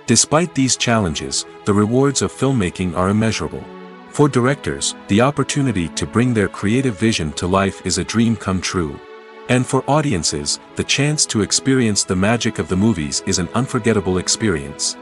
A: Despite these challenges, the rewards of filmmaking are immeasurable. For directors, the opportunity to bring their creative vision to life is a dream come true. And for audiences, the chance to experience the magic of the movies is an unforgettable experience.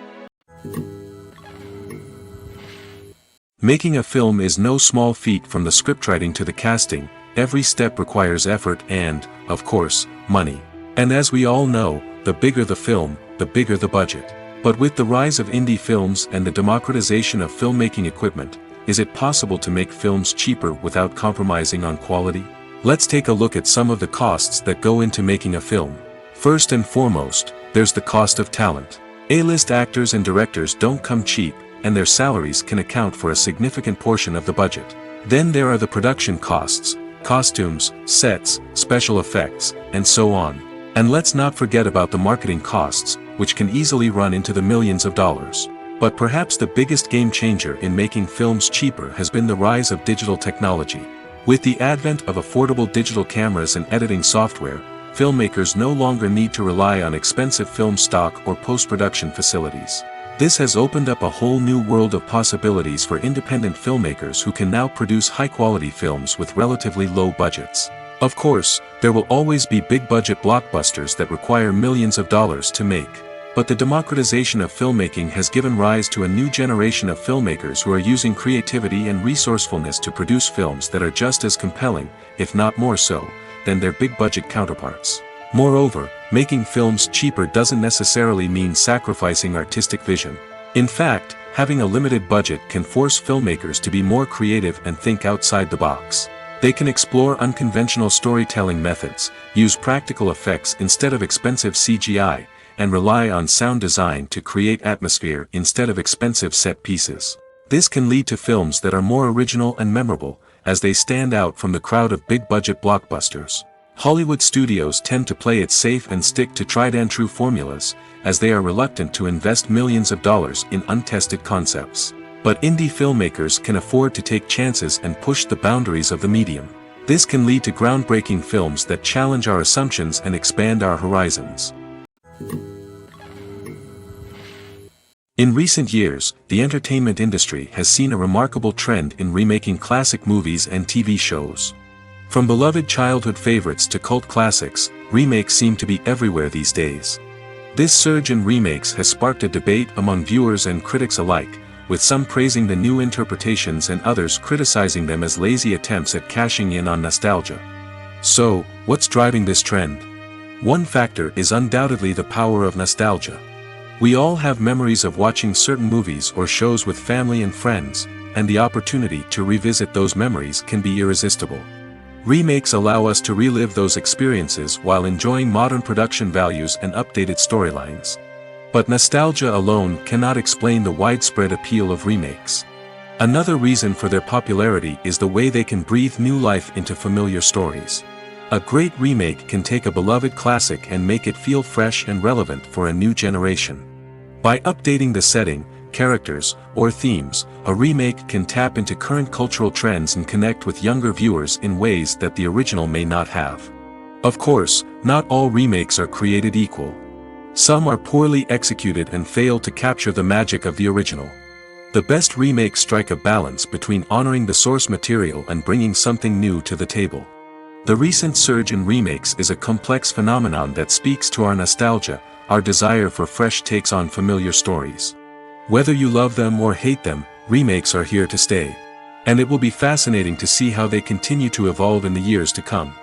A: Making a film is no small feat. From the scriptwriting to the casting, every step requires effort and, of course, money. And as we all know, the bigger the film, the bigger the budget. But with the rise of indie films and the democratization of filmmaking equipment, is it possible to make films cheaper without compromising on quality? Let's take a look at some of the costs that go into making a film. First and foremost, there's the cost of talent. A-list actors and directors don't come cheap, and their salaries can account for a significant portion of the budget. Then there are the production costs, costumes, sets, special effects, and so on. And let's not forget about the marketing costs, which can easily run into the millions of dollars. But perhaps the biggest game changer in making films cheaper has been the rise of digital technology. With the advent of affordable digital cameras and editing software, filmmakers no longer need to rely on expensive film stock or post-production facilities. This has opened up a whole new world of possibilities for independent filmmakers who can now produce high-quality films with relatively low budgets. Of course, there will always be big-budget blockbusters that require millions of dollars to make. But the democratization of filmmaking has given rise to a new generation of filmmakers who are using creativity and resourcefulness to produce films that are just as compelling, if not more so, than their big-budget counterparts. Moreover, making films cheaper doesn't necessarily mean sacrificing artistic vision. In fact, having a limited budget can force filmmakers to be more creative and think outside the box. They can explore unconventional storytelling methods, use practical effects instead of expensive CGI, and rely on sound design to create atmosphere instead of expensive set pieces. This can lead to films that are more original and memorable, as they stand out from the crowd of big-budget blockbusters. Hollywood studios tend to play it safe and stick to tried-and-true formulas, as they are reluctant to invest millions of dollars in untested concepts. But indie filmmakers can afford to take chances and push the boundaries of the medium. This can lead to groundbreaking films that challenge our assumptions and expand our horizons. In recent years, the entertainment industry has seen a remarkable trend in remaking classic movies and TV shows. From beloved childhood favorites to cult classics, remakes seem to be everywhere these days. This surge in remakes has sparked a debate among viewers and critics alike, with some praising the new interpretations and others criticizing them as lazy attempts at cashing in on nostalgia. So, what's driving this trend? One factor is undoubtedly the power of nostalgia. We all have memories of watching certain movies or shows with family and friends, and the opportunity to revisit those memories can be irresistible. Remakes allow us to relive those experiences while enjoying modern production values and updated storylines. But nostalgia alone cannot explain the widespread appeal of remakes. Another reason for their popularity is the way they can breathe new life into familiar stories. A great remake can take a beloved classic and make it feel fresh and relevant for a new generation. By updating the setting, characters, or themes, a remake can tap into current cultural trends and connect with younger viewers in ways that the original may not have. Of course, not all remakes are created equal. Some are poorly executed and fail to capture the magic of the original. The best remakes strike a balance between honoring the source material and bringing something new to the table. The recent surge in remakes is a complex phenomenon that speaks to our nostalgia, our desire for fresh takes on familiar stories. Whether you love them or hate them, remakes are here to stay. And it will be fascinating to see how they continue to evolve in the years to come.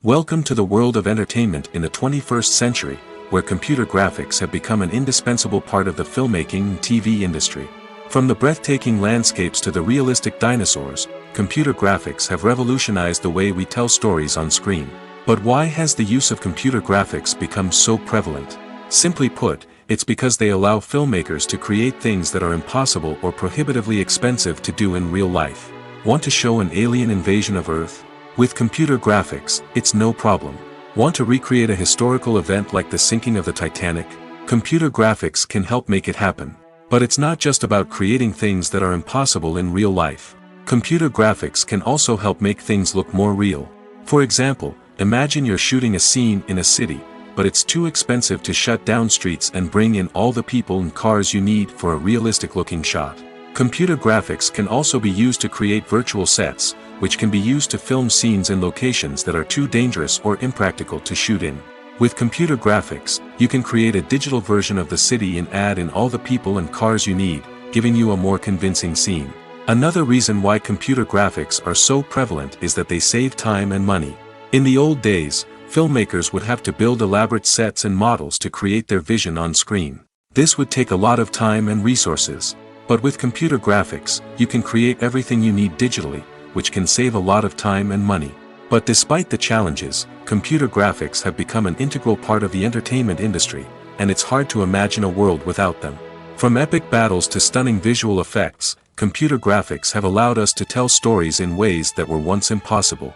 A: Welcome to the world of entertainment in the 21st century, where computer graphics have become an indispensable part of the filmmaking and TV industry. From the breathtaking landscapes to the realistic dinosaurs, computer graphics have revolutionized the way we tell stories on screen. But why has the use of computer graphics become so prevalent? Simply put, it's because they allow filmmakers to create things that are impossible or prohibitively expensive to do in real life. Want to show an alien invasion of Earth? With computer graphics, it's no problem. Want to recreate a historical event like the sinking of the Titanic? Computer graphics can help make it happen. But it's not just about creating things that are impossible in real life. Computer graphics can also help make things look more real. For example, imagine you're shooting a scene in a city, but it's too expensive to shut down streets and bring in all the people and cars you need for a realistic-looking shot. Computer graphics can also be used to create virtual sets, which can be used to film scenes in locations that are too dangerous or impractical to shoot in. With computer graphics, you can create a digital version of the city and add in all the people and cars you need, giving you a more convincing scene. Another reason why computer graphics are so prevalent is that they save time and money. In the old days, filmmakers would have to build elaborate sets and models to create their vision on screen. This would take a lot of time and resources. But with computer graphics, you can create everything you need digitally, which can save a lot of time and money. But despite the challenges, computer graphics have become an integral part of the entertainment industry, and it's hard to imagine a world without them. From epic battles to stunning visual effects, computer graphics have allowed us to tell stories in ways that were once impossible.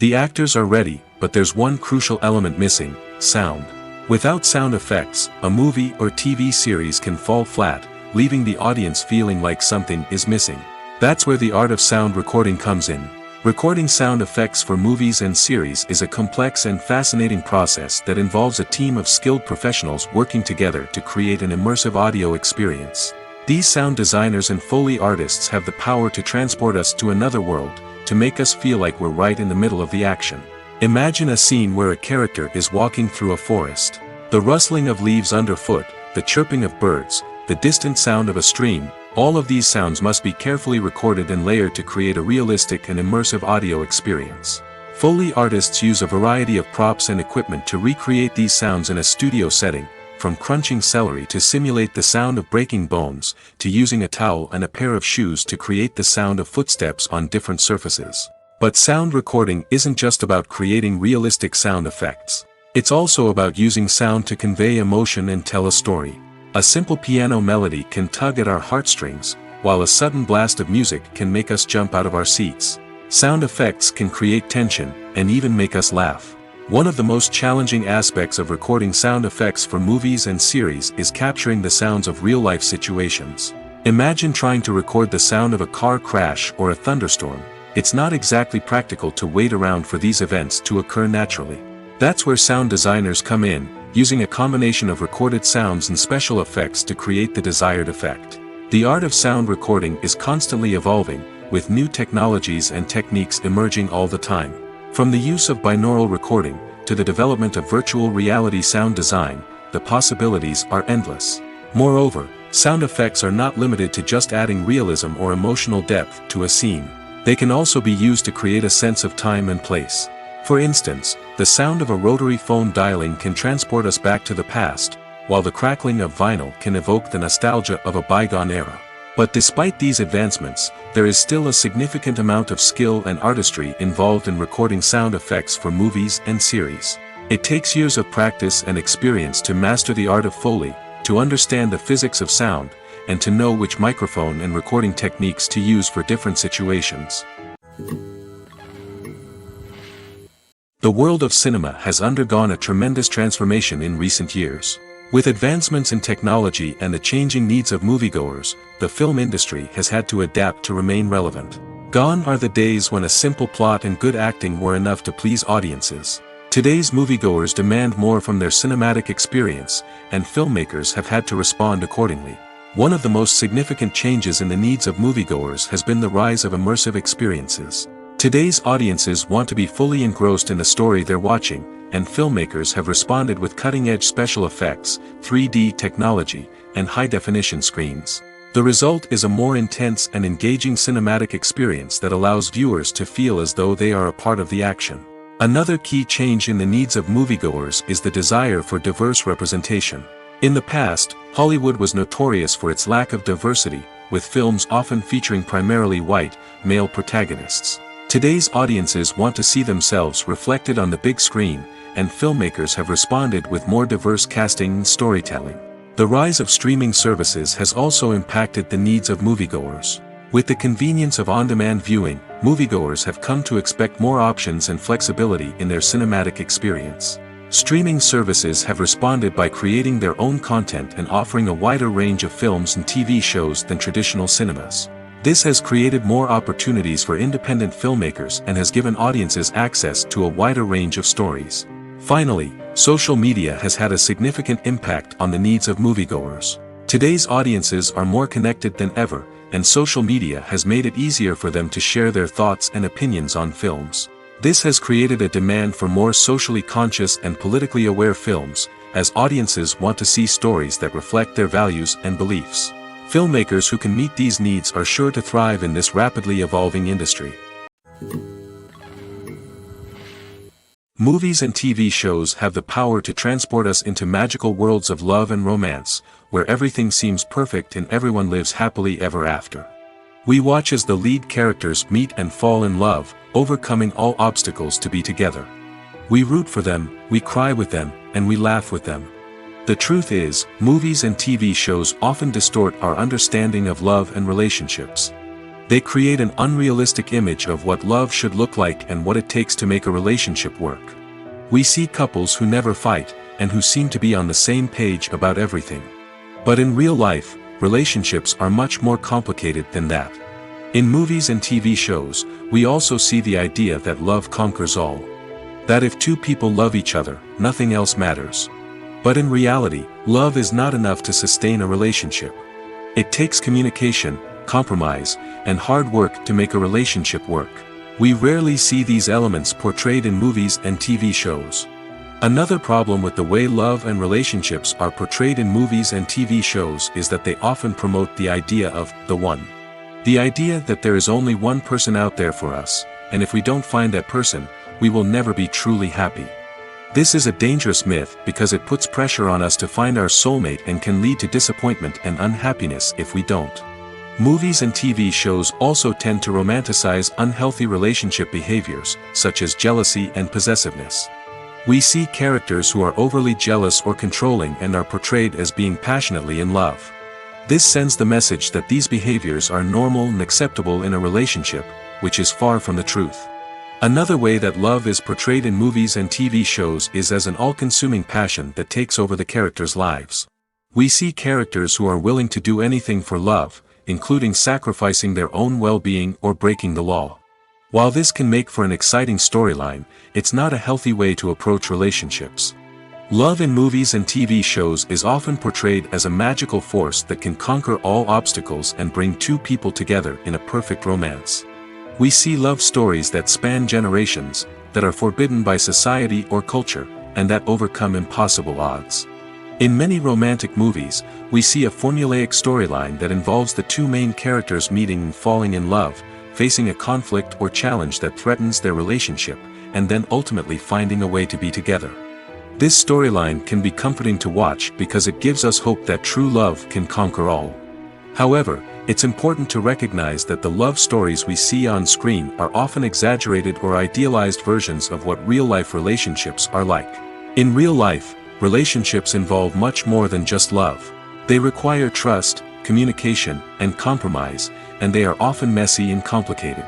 A: The actors are ready, but there's one crucial element missing: sound. Without sound effects, a movie or TV series can fall flat, leaving the audience feeling like something is missing. That's where the art of sound recording comes in. Recording sound effects for movies and series is a complex and fascinating process that involves a team of skilled professionals working together to create an immersive audio experience. These sound designers and Foley artists have the power to transport us to another world, to make us feel like we're right in the middle of the action. Imagine a scene where a character is walking through a forest. The rustling of leaves underfoot, the chirping of birds, the distant sound of a stream, all of these sounds must be carefully recorded and layered to create a realistic and immersive audio experience. Foley artists use a variety of props and equipment to recreate these sounds in a studio setting, from crunching celery to simulate the sound of breaking bones, to using a towel and a pair of shoes to create the sound of footsteps on different surfaces. But sound recording isn't just about creating realistic sound effects. It's also about using sound to convey emotion and tell a story. A simple piano melody can tug at our heartstrings, while a sudden blast of music can make us jump out of our seats. Sound effects can create tension, and even make us laugh. One of the most challenging aspects of recording sound effects for movies and series is capturing the sounds of real-life situations. Imagine trying to record the sound of a car crash or a thunderstorm. It's not exactly practical to wait around for these events to occur naturally. That's where sound designers come in, using a combination of recorded sounds and special effects to create the desired effect. The art of sound recording is constantly evolving, with new technologies and techniques emerging all the time. From the use of binaural recording, to the development of virtual reality sound design, the possibilities are endless. Moreover, sound effects are not limited to just adding realism or emotional depth to a scene. They can also be used to create a sense of time and place. For instance, the sound of a rotary phone dialing can transport us back to the past, while the crackling of vinyl can evoke the nostalgia of a bygone era. But despite these advancements, there is still a significant amount of skill and artistry involved in recording sound effects for movies and series. It takes years of practice and experience to master the art of Foley, to understand the physics of sound, and to know which microphone and recording techniques to use for different situations. The world of cinema has undergone a tremendous transformation in recent years. With advancements in technology and the changing needs of moviegoers, the film industry has had to adapt to remain relevant. Gone are the days when a simple plot and good acting were enough to please audiences. Today's moviegoers demand more from their cinematic experience, and filmmakers have had to respond accordingly. One of the most significant changes in the needs of moviegoers has been the rise of immersive experiences. Today's audiences want to be fully engrossed in the story they're watching, and filmmakers have responded with cutting-edge special effects, 3D technology, and high-definition screens. The result is a more intense and engaging cinematic experience that allows viewers to feel as though they are a part of the action. Another key change in the needs of moviegoers is the desire for diverse representation. In the past, Hollywood was notorious for its lack of diversity, with films often featuring primarily white, male protagonists. Today's audiences want to see themselves reflected on the big screen, and filmmakers have responded with more diverse casting and storytelling. The rise of streaming services has also impacted the needs of moviegoers. With the convenience of on-demand viewing, moviegoers have come to expect more options and flexibility in their cinematic experience. Streaming services have responded by creating their own content and offering a wider range of films and TV shows than traditional cinemas. This has created more opportunities for independent filmmakers and has given audiences access to a wider range of stories. Finally, social media has had a significant impact on the needs of moviegoers. Today's audiences are more connected than ever, and social media has made it easier for them to share their thoughts and opinions on films. This has created a demand for more socially conscious and politically aware films, as audiences want to see stories that reflect their values and beliefs. Filmmakers who can meet these needs are sure to thrive in this rapidly evolving industry. Movies and TV shows have the power to transport us into magical worlds of love and romance, where everything seems perfect and everyone lives happily ever after. We watch as the lead characters meet and fall in love, overcoming all obstacles to be together. We root for them, we cry with them, and we laugh with them. The truth is, movies and TV shows often distort our understanding of love and relationships. They create an unrealistic image of what love should look like and what it takes to make a relationship work. We see couples who never fight, and who seem to be on the same page about everything. But in real life, relationships are much more complicated than that. In movies and TV shows, we also see the idea that love conquers all. That if two people love each other, nothing else matters. But in reality, love is not enough to sustain a relationship. It takes communication, compromise, and hard work to make a relationship work. We rarely see these elements portrayed in movies and TV shows. Another problem with the way love and relationships are portrayed in movies and TV shows is that they often promote the idea of the one. The idea that there is only one person out there for us, and if we don't find that person, we will never be truly happy. This is a dangerous myth because it puts pressure on us to find our soulmate and can lead to disappointment and unhappiness if we don't. Movies and TV shows also tend to romanticize unhealthy relationship behaviors, such as jealousy and possessiveness. We see characters who are overly jealous or controlling and are portrayed as being passionately in love. This sends the message that these behaviors are normal and acceptable in a relationship, which is far from the truth. Another way that love is portrayed in movies and TV shows is as an all-consuming passion that takes over the characters' lives. We see characters who are willing to do anything for love, including sacrificing their own well-being or breaking the law. While this can make for an exciting storyline, it's not a healthy way to approach relationships. Love in movies and TV shows is often portrayed as a magical force that can conquer all obstacles and bring two people together in a perfect romance. We see love stories that span generations, that are forbidden by society or culture, and that overcome impossible odds. In many romantic movies, we see a formulaic storyline that involves the two main characters meeting and falling in love, facing a conflict or challenge that threatens their relationship, and then ultimately finding a way to be together. This storyline can be comforting to watch because it gives us hope that true love can conquer all. However, it's important to recognize that the love stories we see on screen are often exaggerated or idealized versions of what real-life relationships are like. In real life, relationships involve much more than just love. They require trust, communication, and compromise, and they are often messy and complicated.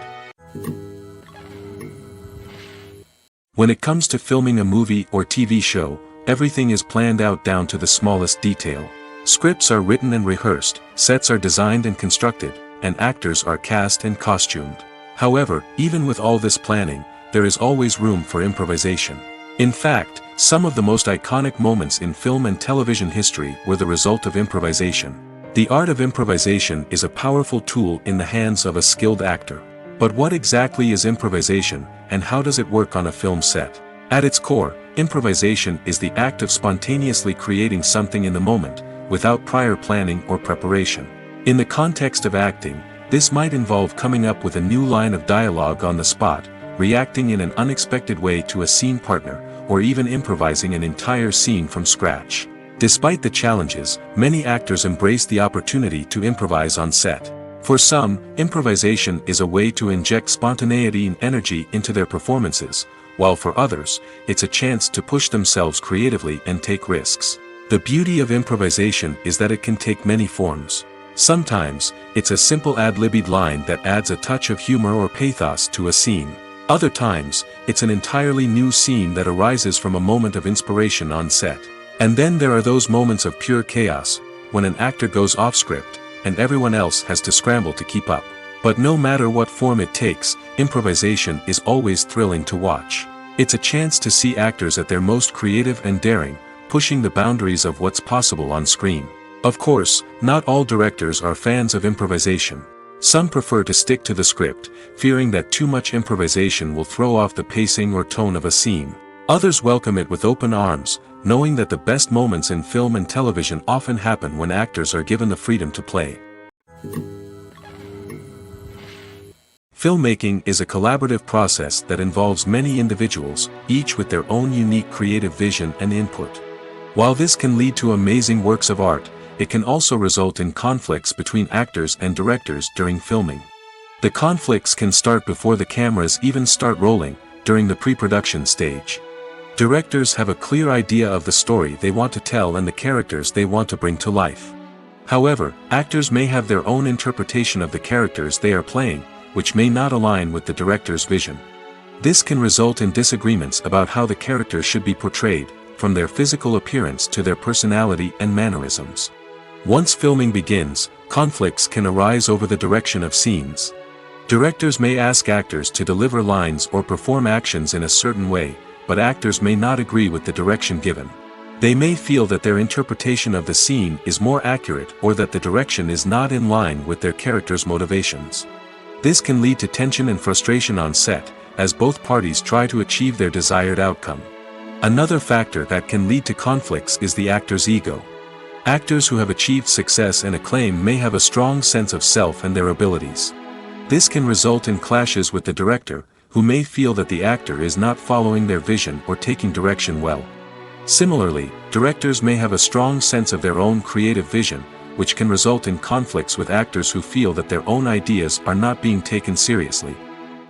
A: When it comes to filming a movie or TV show, everything is planned out down to the smallest detail. Scripts are written and rehearsed, sets are designed and constructed, and actors are cast and costumed. However, even with all this planning, there is always room for improvisation. In fact, some of the most iconic moments in film and television history were the result of improvisation. The art of improvisation is a powerful tool in the hands of a skilled actor. But what exactly is improvisation, and how does it work on a film set? At its core, improvisation is the act of spontaneously creating something in the moment, without prior planning or preparation. In the context of acting, this might involve coming up with a new line of dialogue on the spot, reacting in an unexpected way to a scene partner, or even improvising an entire scene from scratch. Despite the challenges, many actors embrace the opportunity to improvise on set. For some, improvisation is a way to inject spontaneity and energy into their performances, while for others, it's a chance to push themselves creatively and take risks. The beauty of improvisation is that it can take many forms. Sometimes, it's a simple ad-libbed line that adds a touch of humor or pathos to a scene. Other times, it's an entirely new scene that arises from a moment of inspiration on set. And then there are those moments of pure chaos, when an actor goes off script, and everyone else has to scramble to keep up. But no matter what form it takes, improvisation is always thrilling to watch. It's a chance to see actors at their most creative and daring, pushing the boundaries of what's possible on screen. Of course, not all directors are fans of improvisation. Some prefer to stick to the script, fearing that too much improvisation will throw off the pacing or tone of a scene. Others welcome it with open arms, knowing that the best moments in film and television often happen when actors are given the freedom to play. Filmmaking is a collaborative process that involves many individuals, each with their own unique creative vision and input. While this can lead to amazing works of art, it can also result in conflicts between actors and directors during filming. The conflicts can start before the cameras even start rolling, during the pre-production stage. Directors have a clear idea of the story they want to tell and the characters they want to bring to life. However, actors may have their own interpretation of the characters they are playing, which may not align with the director's vision. This can result in disagreements about how the characters should be portrayed, from their physical appearance to their personality and mannerisms. Once filming begins, conflicts can arise over the direction of scenes. Directors may ask actors to deliver lines or perform actions in a certain way, but actors may not agree with the direction given. They may feel that their interpretation of the scene is more accurate or that the direction is not in line with their character's motivations. This can lead to tension and frustration on set, as both parties try to achieve their desired outcome. Another factor that can lead to conflicts is the actor's ego. Actors who have achieved success and acclaim may have a strong sense of self and their abilities. This can result in clashes with the director, who may feel that the actor is not following their vision or taking direction well. Similarly, directors may have a strong sense of their own creative vision, which can result in conflicts with actors who feel that their own ideas are not being taken seriously.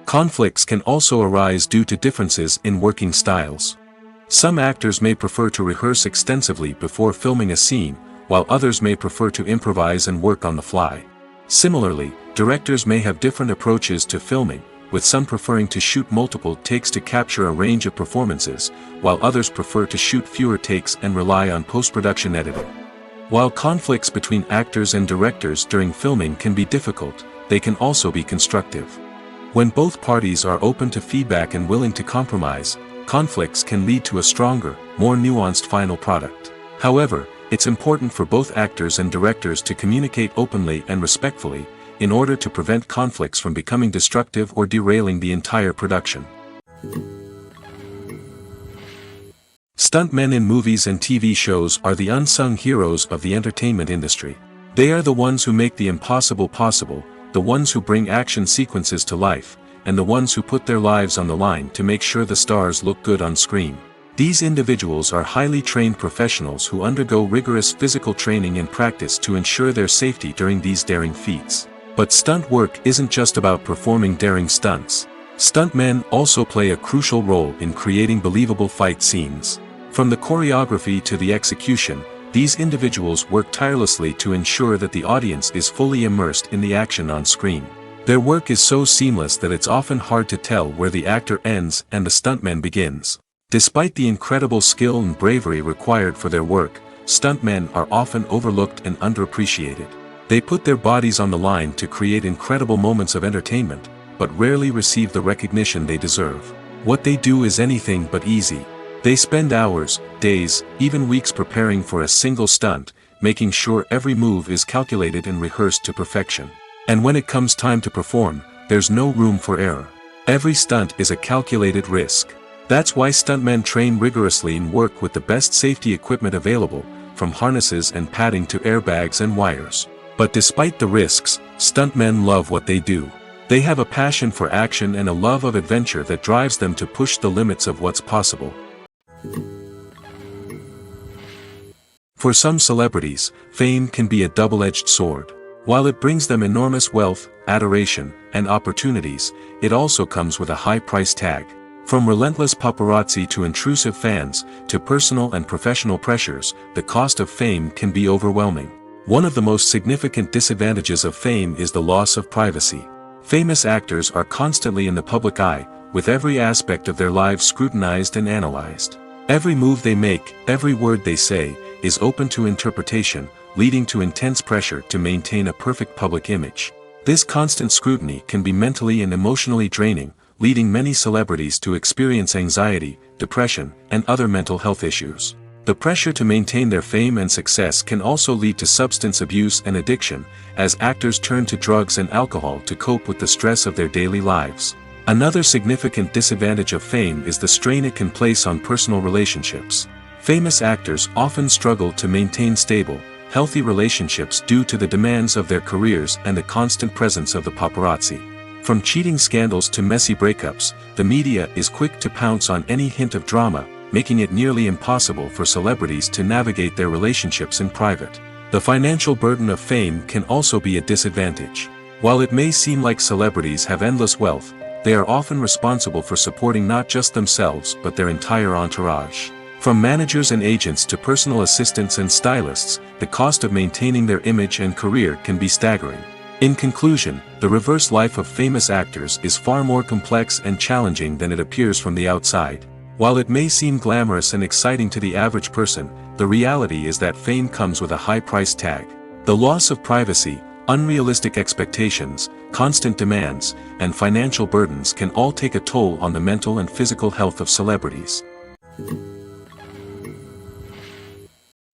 A: Conflicts can also arise due to differences in working styles. Some actors may prefer to rehearse extensively before filming a scene, while others may prefer to improvise and work on the fly. Similarly, directors may have different approaches to filming, with some preferring to shoot multiple takes to capture a range of performances, while others prefer to shoot fewer takes and rely on post-production editing. While conflicts between actors and directors during filming can be difficult, they can also be constructive. When both parties are open to feedback and willing to compromise, conflicts can lead to a stronger, more nuanced final product. However, it's important for both actors and directors to communicate openly and respectfully, in order to prevent conflicts from becoming destructive or derailing the entire production. Stuntmen in movies and TV shows are the unsung heroes of the entertainment industry. They are the ones who make the impossible possible, the ones who bring action sequences to life, and the ones who put their lives on the line to make sure the stars look good on screen. These individuals are highly trained professionals who undergo rigorous physical training and practice to ensure their safety during these daring feats. But stunt work isn't just about performing daring stunts. Stuntmen also play a crucial role in creating believable fight scenes. From the choreography to the execution, these individuals work tirelessly to ensure that the audience is fully immersed in the action on screen. Their work is so seamless that it's often hard to tell where the actor ends and the stuntman begins. Despite the incredible skill and bravery required for their work, stuntmen are often overlooked and underappreciated. They put their bodies on the line to create incredible moments of entertainment, but rarely receive the recognition they deserve. What they do is anything but easy. They spend hours, days, even weeks preparing for a single stunt, making sure every move is calculated and rehearsed to perfection. And when it comes time to perform, there's no room for error. Every stunt is a calculated risk. That's why stuntmen train rigorously and work with the best safety equipment available, from harnesses and padding to airbags and wires. But despite the risks, stuntmen love what they do. They have a passion for action and a love of adventure that drives them to push the limits of what's possible. For some celebrities, fame can be a double-edged sword. While it brings them enormous wealth, adoration, and opportunities, it also comes with a high price tag. From relentless paparazzi to intrusive fans, to personal and professional pressures, the cost of fame can be overwhelming. One of the most significant disadvantages of fame is the loss of privacy. Famous actors are constantly in the public eye, with every aspect of their lives scrutinized and analyzed. Every move they make, every word they say, is open to interpretation, leading to intense pressure to maintain a perfect public image. This constant scrutiny can be mentally and emotionally draining, leading many celebrities to experience anxiety, depression, and other mental health issues. The pressure to maintain their fame and success can also lead to substance abuse and addiction, as actors turn to drugs and alcohol to cope with the stress of their daily lives. Another significant disadvantage of fame is the strain it can place on personal relationships. Famous actors often struggle to maintain stable, healthy relationships due to the demands of their careers and the constant presence of the paparazzi. From cheating scandals to messy breakups, the media is quick to pounce on any hint of drama, making it nearly impossible for celebrities to navigate their relationships in private. The financial burden of fame can also be a disadvantage. While it may seem like celebrities have endless wealth, they are often responsible for supporting not just themselves but their entire entourage. From managers and agents to personal assistants and stylists, the cost of maintaining their image and career can be staggering. In conclusion, the reverse life of famous actors is far more complex and challenging than it appears from the outside. While it may seem glamorous and exciting to the average person, the reality is that fame comes with a high price tag. The loss of privacy, unrealistic expectations, constant demands, and financial burdens can all take a toll on the mental and physical health of celebrities.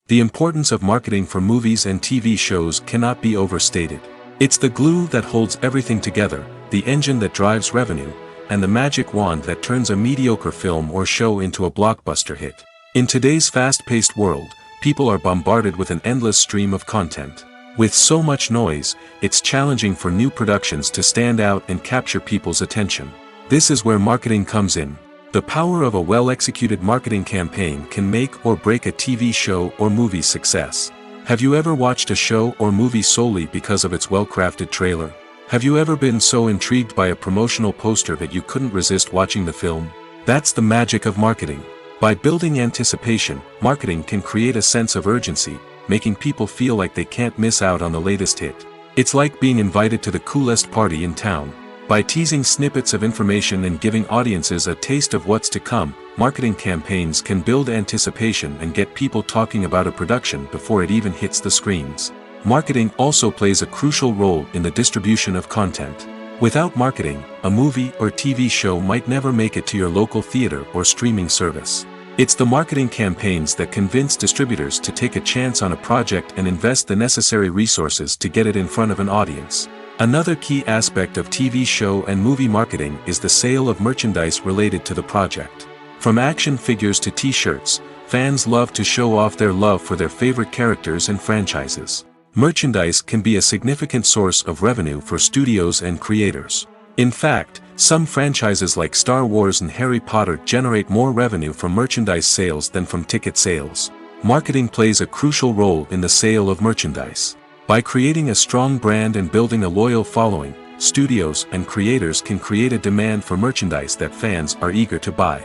A: The importance of marketing for movies and TV shows cannot be overstated. It's the glue that holds everything together, the engine that drives revenue, and the magic wand that turns a mediocre film or show into a blockbuster hit. In today's fast-paced world, people are bombarded with an endless stream of content. With so much noise, it's challenging for new productions to stand out and capture people's attention. This is where marketing comes in. The power of a well-executed marketing campaign can make or break a TV show or movie's success. Have you ever watched a show or movie solely because of its well-crafted trailer? Have you ever been so intrigued by a promotional poster that you couldn't resist watching the film? That's the magic of marketing. By building anticipation, marketing can create a sense of urgency, making people feel like they can't miss out on the latest hit. It's like being invited to the coolest party in town. By teasing snippets of information and giving audiences a taste of what's to come, marketing campaigns can build anticipation and get people talking about a production before it even hits the screens. Marketing also plays a crucial role in the distribution of content. Without marketing, a movie or TV show might never make it to your local theater or streaming service. It's the marketing campaigns that convince distributors to take a chance on a project and invest the necessary resources to get it in front of an audience. Another key aspect of TV show and movie marketing is the sale of merchandise related to the project. From action figures to t-shirts, fans love to show off their love for their favorite characters and franchises. Merchandise can be a significant source of revenue for studios and creators. In fact, some franchises like Star Wars and Harry Potter generate more revenue from merchandise sales than from ticket sales. Marketing plays a crucial role in the sale of merchandise. By creating a strong brand and building a loyal following, studios and creators can create a demand for merchandise that fans are eager to buy.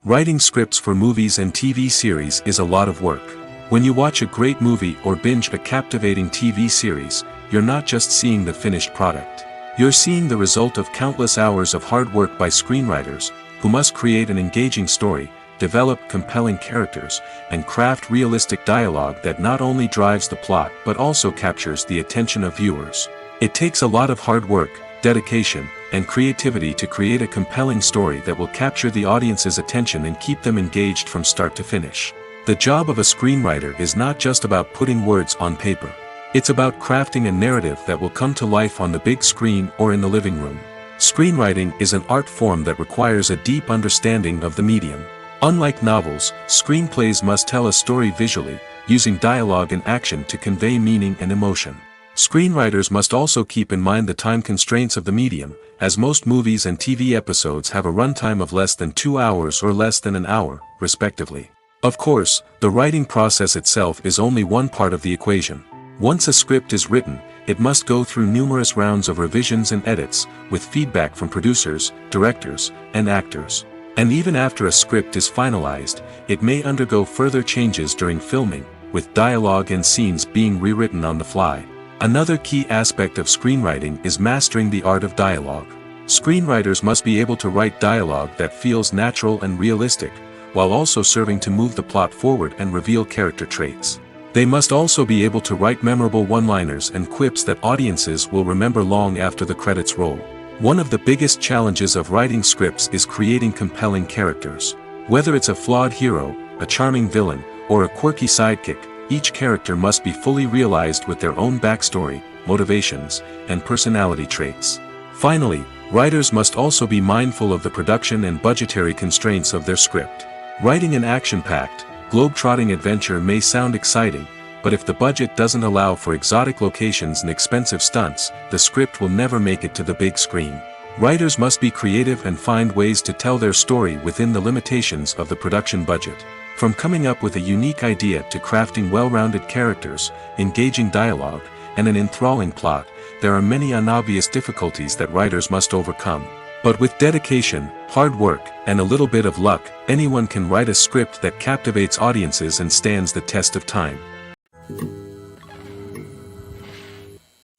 A: Writing scripts for movies and TV series is a lot of work. When you watch a great movie or binge a captivating TV series, you're not just seeing the finished product. You're seeing the result of countless hours of hard work by screenwriters, who must create an engaging story, develop compelling characters, and craft realistic dialogue that not only drives the plot but also captures the attention of viewers. It takes a lot of hard work, dedication, and creativity to create a compelling story that will capture the audience's attention and keep them engaged from start to finish. The job of a screenwriter is not just about putting words on paper. It's about crafting a narrative that will come to life on the big screen or in the living room. Screenwriting is an art form that requires a deep understanding of the medium. Unlike novels, screenplays must tell a story visually, using dialogue and action to convey meaning and emotion. Screenwriters must also keep in mind the time constraints of the medium, as most movies and TV episodes have a runtime of less than 2 hours or less than an hour, respectively. Of course, the writing process itself is only one part of the equation. Once a script is written, it must go through numerous rounds of revisions and edits, with feedback from producers, directors, and actors. And even after a script is finalized, it may undergo further changes during filming, with dialogue and scenes being rewritten on the fly. Another key aspect of screenwriting is mastering the art of dialogue. Screenwriters must be able to write dialogue that feels natural and realistic, while also serving to move the plot forward and reveal character traits. They must also be able to write memorable one-liners and quips that audiences will remember long after the credits roll. One of the biggest challenges of writing scripts is creating compelling characters. Whether it's a flawed hero, a charming villain, or a quirky sidekick, each character must be fully realized with their own backstory, motivations, and personality traits. Finally, writers must also be mindful of the production and budgetary constraints of their script. Writing an action-packed, globe-trotting adventure may sound exciting, but if the budget doesn't allow for exotic locations and expensive stunts, the script will never make it to the big screen. Writers must be creative and find ways to tell their story within the limitations of the production budget. From coming up with a unique idea to crafting well-rounded characters, engaging dialogue, and an enthralling plot, there are many unobvious difficulties that writers must overcome. But with dedication, hard work, and a little bit of luck, anyone can write a script that captivates audiences and stands the test of time.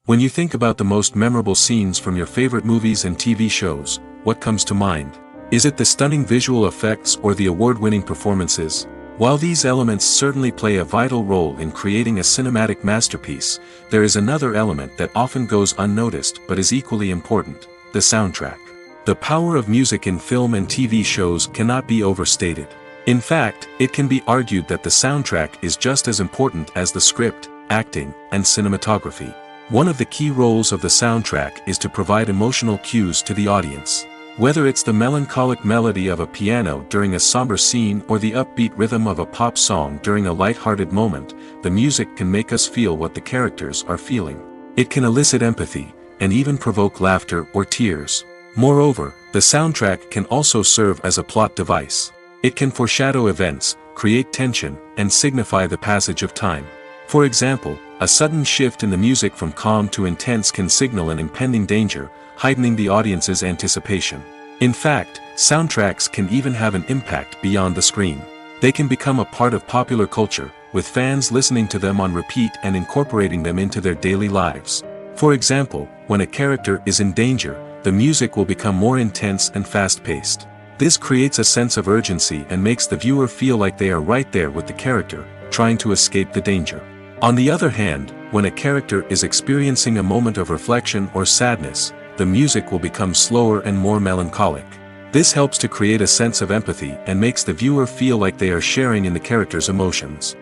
A: When you think about the most memorable scenes from your favorite movies and TV shows, what comes to mind? Is it the stunning visual effects or the award-winning performances? While these elements certainly play a vital role in creating a cinematic masterpiece, there is another element that often goes unnoticed but is equally important: the soundtrack. The power of music in film and TV shows cannot be overstated. In fact, it can be argued that the soundtrack is just as important as the script, acting, and cinematography. One of the key roles of the soundtrack is to provide emotional cues to the audience. Whether it's the melancholic melody of a piano during a somber scene or the upbeat rhythm of a pop song during a light-hearted moment, the music can make us feel what the characters are feeling. It can elicit empathy, and even provoke laughter or tears. Moreover, the soundtrack can also serve as a plot device. It can foreshadow events, create tension, and signify the passage of time. For example, a sudden shift in the music from calm to intense can signal an impending danger, heightening the audience's anticipation. In fact, soundtracks can even have an impact beyond the screen. They can become a part of popular culture, with fans listening to them on repeat and incorporating them into their daily lives. For example, when a character is in danger, the music will become more intense and fast-paced. This creates a sense of urgency and makes the viewer feel like they are right there with the character, trying to escape the danger. On the other hand, when a character is experiencing a moment of reflection or sadness, the music will become slower and more melancholic. This helps to create a sense of empathy and makes the viewer feel like they are sharing in the character's emotions.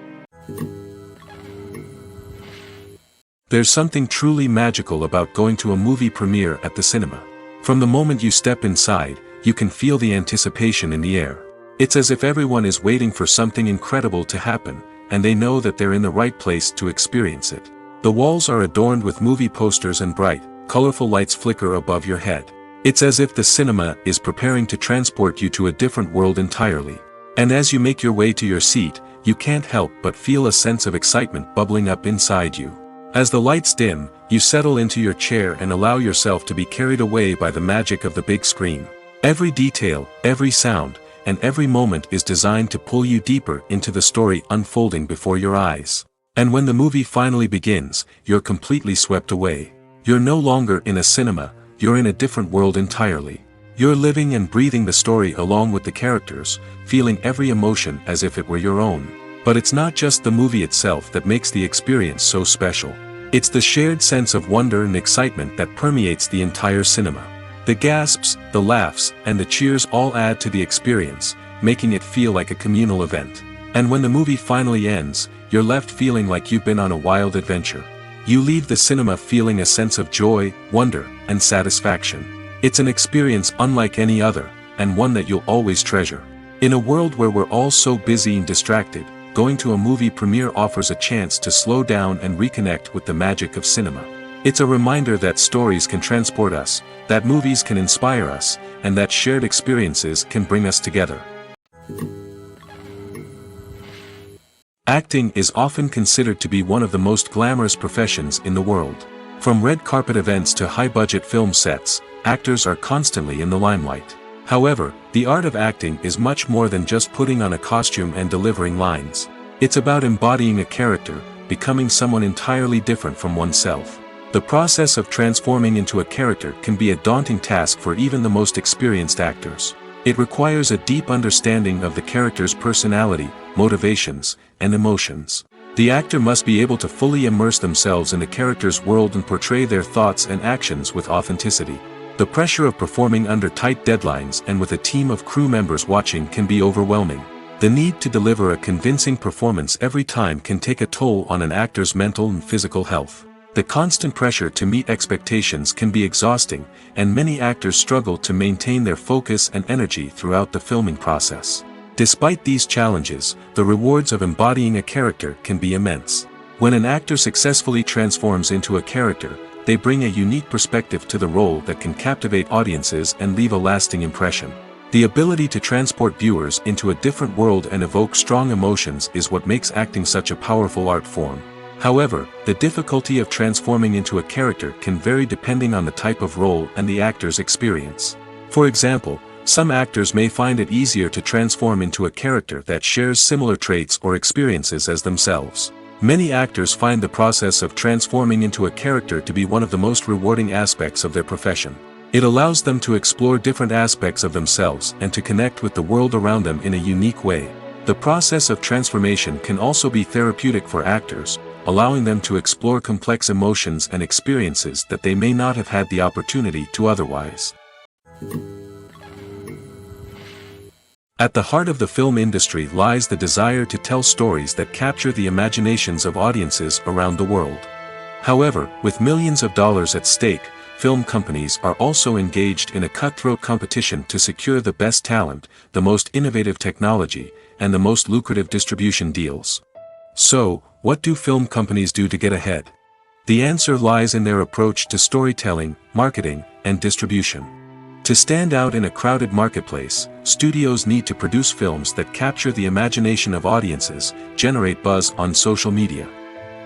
A: There's something truly magical about going to a movie premiere at the cinema. From the moment you step inside, you can feel the anticipation in the air. It's as if everyone is waiting for something incredible to happen, and they know that they're in the right place to experience it. The walls are adorned with movie posters and bright, colorful lights flicker above your head. It's as if the cinema is preparing to transport you to a different world entirely. And as you make your way to your seat, you can't help but feel a sense of excitement bubbling up inside you. As the lights dim, you settle into your chair and allow yourself to be carried away by the magic of the big screen. Every detail, every sound, and every moment is designed to pull you deeper into the story unfolding before your eyes. And when the movie finally begins, you're completely swept away. You're no longer in a cinema, you're in a different world entirely. You're living and breathing the story along with the characters, feeling every emotion as if it were your own. But it's not just the movie itself that makes the experience so special. It's the shared sense of wonder and excitement that permeates the entire cinema. The gasps, the laughs, and the cheers all add to the experience, making it feel like a communal event. And when the movie finally ends, you're left feeling like you've been on a wild adventure. You leave the cinema feeling a sense of joy, wonder, and satisfaction. It's an experience unlike any other, and one that you'll always treasure. In a world where we're all so busy and distracted, going to a movie premiere offers a chance to slow down and reconnect with the magic of cinema. It's a reminder that stories can transport us, that movies can inspire us, and that shared experiences can bring us together. Acting is often considered to be one of the most glamorous professions in the world. From red carpet events to high-budget film sets, actors are constantly in the limelight. However, the art of acting is much more than just putting on a costume and delivering lines. It's about embodying a character, becoming someone entirely different from oneself. The process of transforming into a character can be a daunting task for even the most experienced actors. It requires a deep understanding of the character's personality, motivations, and emotions. The actor must be able to fully immerse themselves in the character's world and portray their thoughts and actions with authenticity. The pressure of performing under tight deadlines and with a team of crew members watching can be overwhelming. The need to deliver a convincing performance every time can take a toll on an actor's mental and physical health. The constant pressure to meet expectations can be exhausting, and many actors struggle to maintain their focus and energy throughout the filming process. Despite these challenges, the rewards of embodying a character can be immense. When an actor successfully transforms into a character, they bring a unique perspective to the role that can captivate audiences and leave a lasting impression. The ability to transport viewers into a different world and evoke strong emotions is what makes acting such a powerful art form. However, the difficulty of transforming into a character can vary depending on the type of role and the actor's experience. For example, some actors may find it easier to transform into a character that shares similar traits or experiences as themselves. Many actors find the process of transforming into a character to be one of the most rewarding aspects of their profession. It allows them to explore different aspects of themselves and to connect with the world around them in a unique way. The process of transformation can also be therapeutic for actors, allowing them to explore complex emotions and experiences that they may not have had the opportunity to otherwise. At the heart of the film industry lies the desire to tell stories that capture the imaginations of audiences around the world. However, with millions of dollars at stake, film companies are also engaged in a cutthroat competition to secure the best talent, the most innovative technology, and the most lucrative distribution deals. So, what do film companies do to get ahead? The answer lies in their approach to storytelling, marketing, and distribution. To stand out in a crowded marketplace, studios need to produce films that capture the imagination of audiences, generate buzz on social media.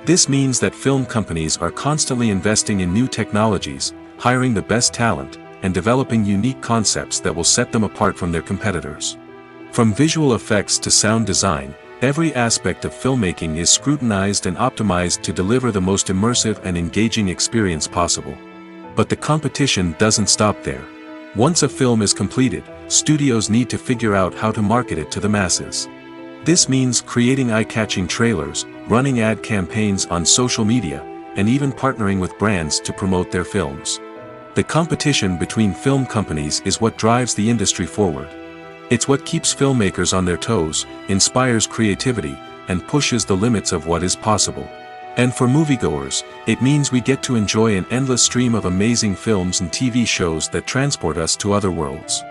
A: This means that film companies are constantly investing in new technologies, hiring the best talent, and developing unique concepts that will set them apart from their competitors. From visual effects to sound design, every aspect of filmmaking is scrutinized and optimized to deliver the most immersive and engaging experience possible. But the competition doesn't stop there. Once a film is completed, studios need to figure out how to market it to the masses. This means creating eye-catching trailers, running ad campaigns on social media, and even partnering with brands to promote their films. The competition between film companies is what drives the industry forward. It's what keeps filmmakers on their toes, inspires creativity, and pushes the limits of what is possible. And for moviegoers, it means we get to enjoy an endless stream of amazing films and TV shows that transport us to other worlds.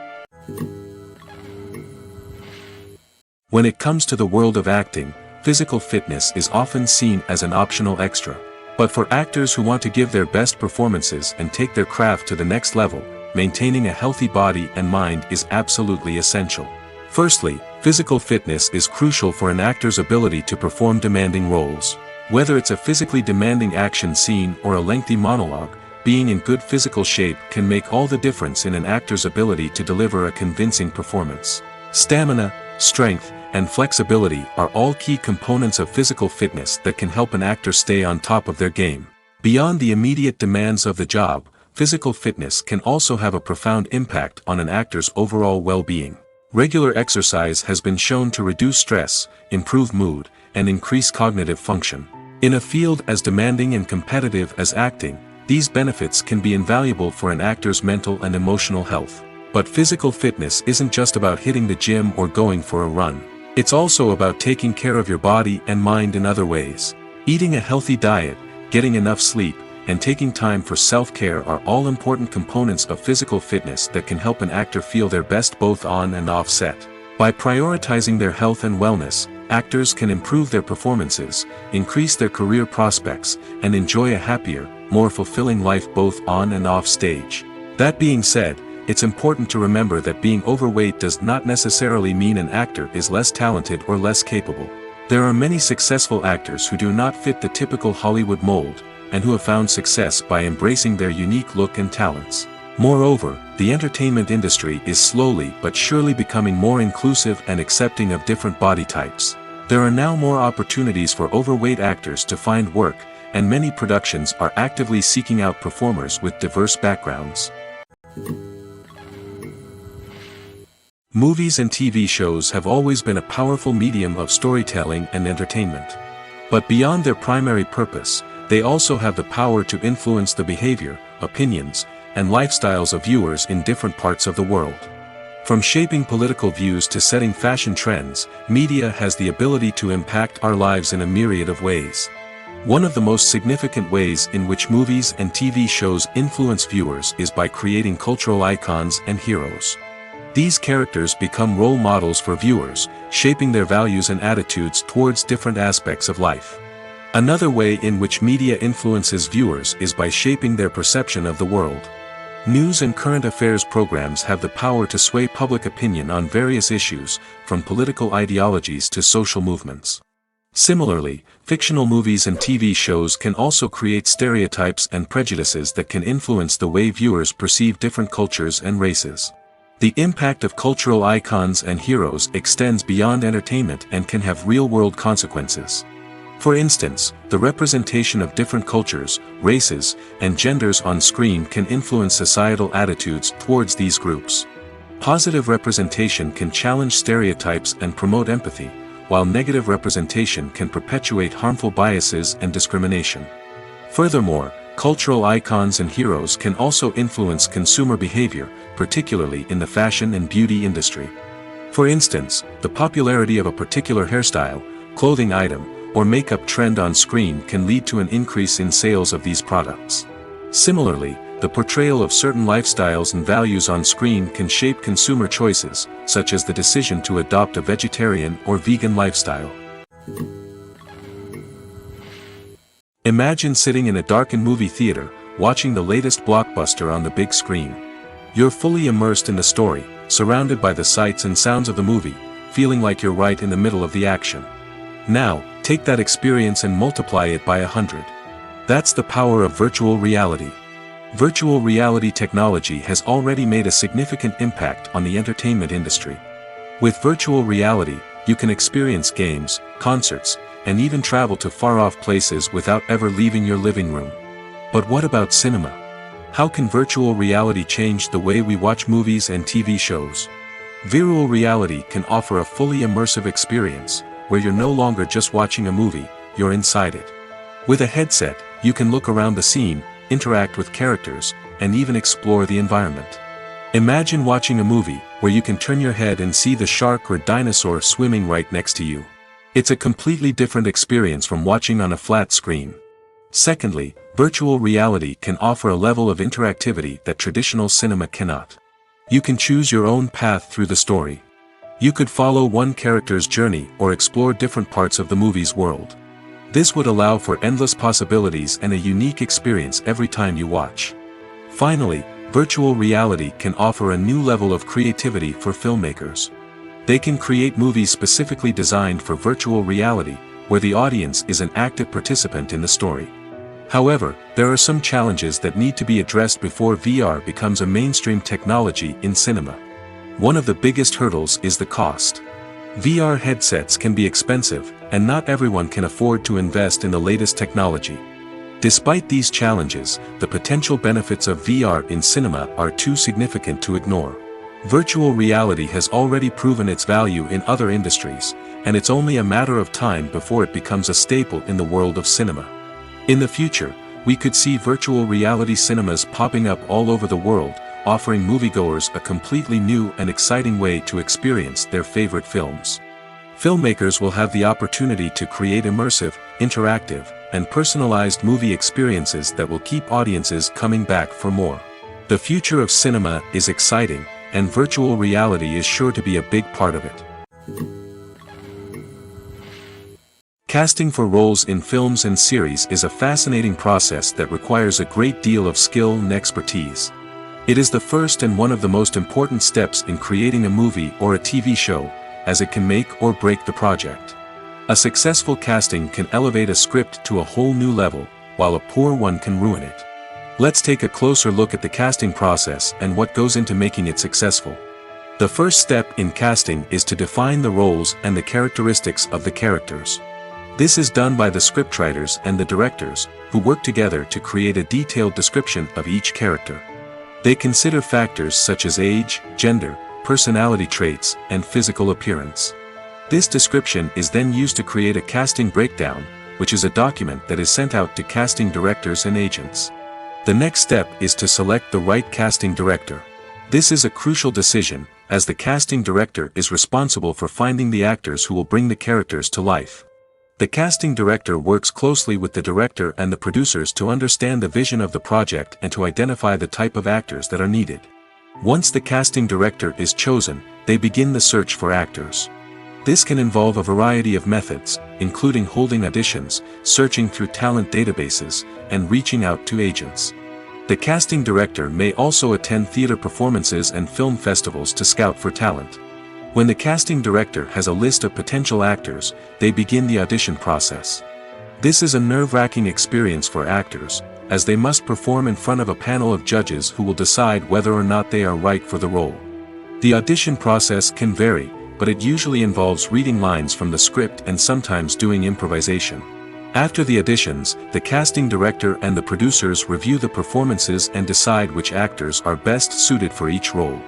A: When it comes to the world of acting, physical fitness is often seen as an optional extra. But for actors who want to give their best performances and take their craft to the next level, maintaining a healthy body and mind is absolutely essential. Firstly, physical fitness is crucial for an actor's ability to perform demanding roles. Whether it's a physically demanding action scene or a lengthy monologue, being in good physical shape can make all the difference in an actor's ability to deliver a convincing performance. Stamina, strength, and flexibility are all key components of physical fitness that can help an actor stay on top of their game. Beyond the immediate demands of the job, physical fitness can also have a profound impact on an actor's overall well-being. Regular exercise has been shown to reduce stress, improve mood, and increase cognitive function. In a field as demanding and competitive as acting, these benefits can be invaluable for an actor's mental and emotional health. But physical fitness isn't just about hitting the gym or going for a run. It's also about taking care of your body and mind in other ways. Eating a healthy diet, getting enough sleep, and taking time for self-care are all important components of physical fitness that can help an actor feel their best both on and off set. By prioritizing their health and wellness, actors can improve their performances, increase their career prospects, and enjoy a happier, more fulfilling life both on and off stage. That being said, it's important to remember that being overweight does not necessarily mean an actor is less talented or less capable. There are many successful actors who do not fit the typical Hollywood mold, and who have found success by embracing their unique look and talents. Moreover, the entertainment industry is slowly but surely becoming more inclusive and accepting of different body types. There are now more opportunities for overweight actors to find work, and many productions are actively seeking out performers with diverse backgrounds. Movies and TV shows have always been a powerful medium of storytelling and entertainment. But beyond their primary purpose, they also have the power to influence the behavior, opinions, and lifestyles of viewers in different parts of the world. From shaping political views to setting fashion trends, media has the ability to impact our lives in a myriad of ways. One of the most significant ways in which movies and TV shows influence viewers is by creating cultural icons and heroes. These characters become role models for viewers, shaping their values and attitudes towards different aspects of life. Another way in which media influences viewers is by shaping their perception of the world. News and current affairs programs have the power to sway public opinion on various issues, from political ideologies to social movements. Similarly, fictional movies and TV shows can also create stereotypes and prejudices that can influence the way viewers perceive different cultures and races. The impact of cultural icons and heroes extends beyond entertainment and can have real-world consequences. For instance, the representation of different cultures, races, and genders on screen can influence societal attitudes towards these groups. Positive representation can challenge stereotypes and promote empathy, while negative representation can perpetuate harmful biases and discrimination. Furthermore, cultural icons and heroes can also influence consumer behavior, particularly in the fashion and beauty industry. For instance, the popularity of a particular hairstyle, clothing item, or makeup trend on screen can lead to an increase in sales of these products. Similarly, the portrayal of certain lifestyles and values on screen can shape consumer choices, such as the decision to adopt a vegetarian or vegan lifestyle. Imagine sitting in a darkened movie theater, watching the latest blockbuster on the big screen. You're fully immersed in the story, surrounded by the sights and sounds of the movie, feeling like you're right in the middle of the action. Now, take that experience and multiply it by 100. That's the power of virtual reality. Virtual reality technology has already made a significant impact on the entertainment industry. With virtual reality, you can experience games, concerts, and even travel to far-off places without ever leaving your living room. But what about cinema? How can virtual reality change the way we watch movies and TV shows? Virtual reality can offer a fully immersive experience, where you're no longer just watching a movie, you're inside it. With a headset, you can look around the scene, interact with characters, and even explore the environment. Imagine watching a movie where you can turn your head and see the shark or dinosaur swimming right next to you. It's a completely different experience from watching on a flat screen. Secondly, virtual reality can offer a level of interactivity that traditional cinema cannot. You can choose your own path through the story. You could follow one character's journey or explore different parts of the movie's world. This would allow for endless possibilities and a unique experience every time you watch. Finally, virtual reality can offer a new level of creativity for filmmakers. They can create movies specifically designed for virtual reality, where the audience is an active participant in the story. However, there are some challenges that need to be addressed before VR becomes a mainstream technology in cinema. One of the biggest hurdles is the cost. VR headsets can be expensive, and not everyone can afford to invest in the latest technology. Despite these challenges, the potential benefits of VR in cinema are too significant to ignore. Virtual reality has already proven its value in other industries, and it's only a matter of time before it becomes a staple in the world of cinema. In the future, we could see virtual reality cinemas popping up all over the world, offering moviegoers a completely new and exciting way to experience their favorite films. Filmmakers will have the opportunity to create immersive, interactive, and personalized movie experiences that will keep audiences coming back for more. The future of cinema is exciting, and virtual reality is sure to be a big part of it. Casting for roles in films and series is a fascinating process that requires a great deal of skill and expertise. It is the first and one of the most important steps in creating a movie or a TV show, as it can make or break the project. A successful casting can elevate a script to a whole new level, while a poor one can ruin it. Let's take a closer look at the casting process and what goes into making it successful. The first step in casting is to define the roles and the characteristics of the characters. This is done by the scriptwriters and the directors, who work together to create a detailed description of each character. They consider factors such as age, gender, personality traits, and physical appearance. This description is then used to create a casting breakdown, which is a document that is sent out to casting directors and agents. The next step is to select the right casting director. This is a crucial decision, as the casting director is responsible for finding the actors who will bring the characters to life. The casting director works closely with the director and the producers to understand the vision of the project and to identify the type of actors that are needed. Once the casting director is chosen, they begin the search for actors. This can involve a variety of methods, including holding auditions, searching through talent databases, and reaching out to agents. The casting director may also attend theater performances and film festivals to scout for talent. When the casting director has a list of potential actors, they begin the audition process. This is a nerve-wracking experience for actors, as they must perform in front of a panel of judges who will decide whether or not they are right for the role. The audition process can vary, but it usually involves reading lines from the script and sometimes doing improvisation. After the auditions, the casting director and the producers review the performances and decide which actors are best suited for each role.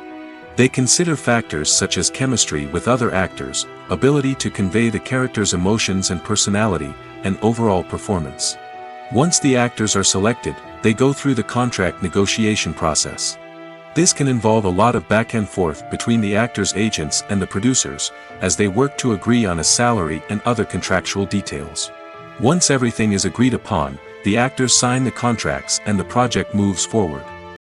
A: They consider factors such as chemistry with other actors, ability to convey the character's emotions and personality, and overall performance. Once the actors are selected, they go through the contract negotiation process. This can involve a lot of back and forth between the actors' agents and the producers, as they work to agree on a salary and other contractual details. Once everything is agreed upon, the actors sign the contracts and the project moves forward.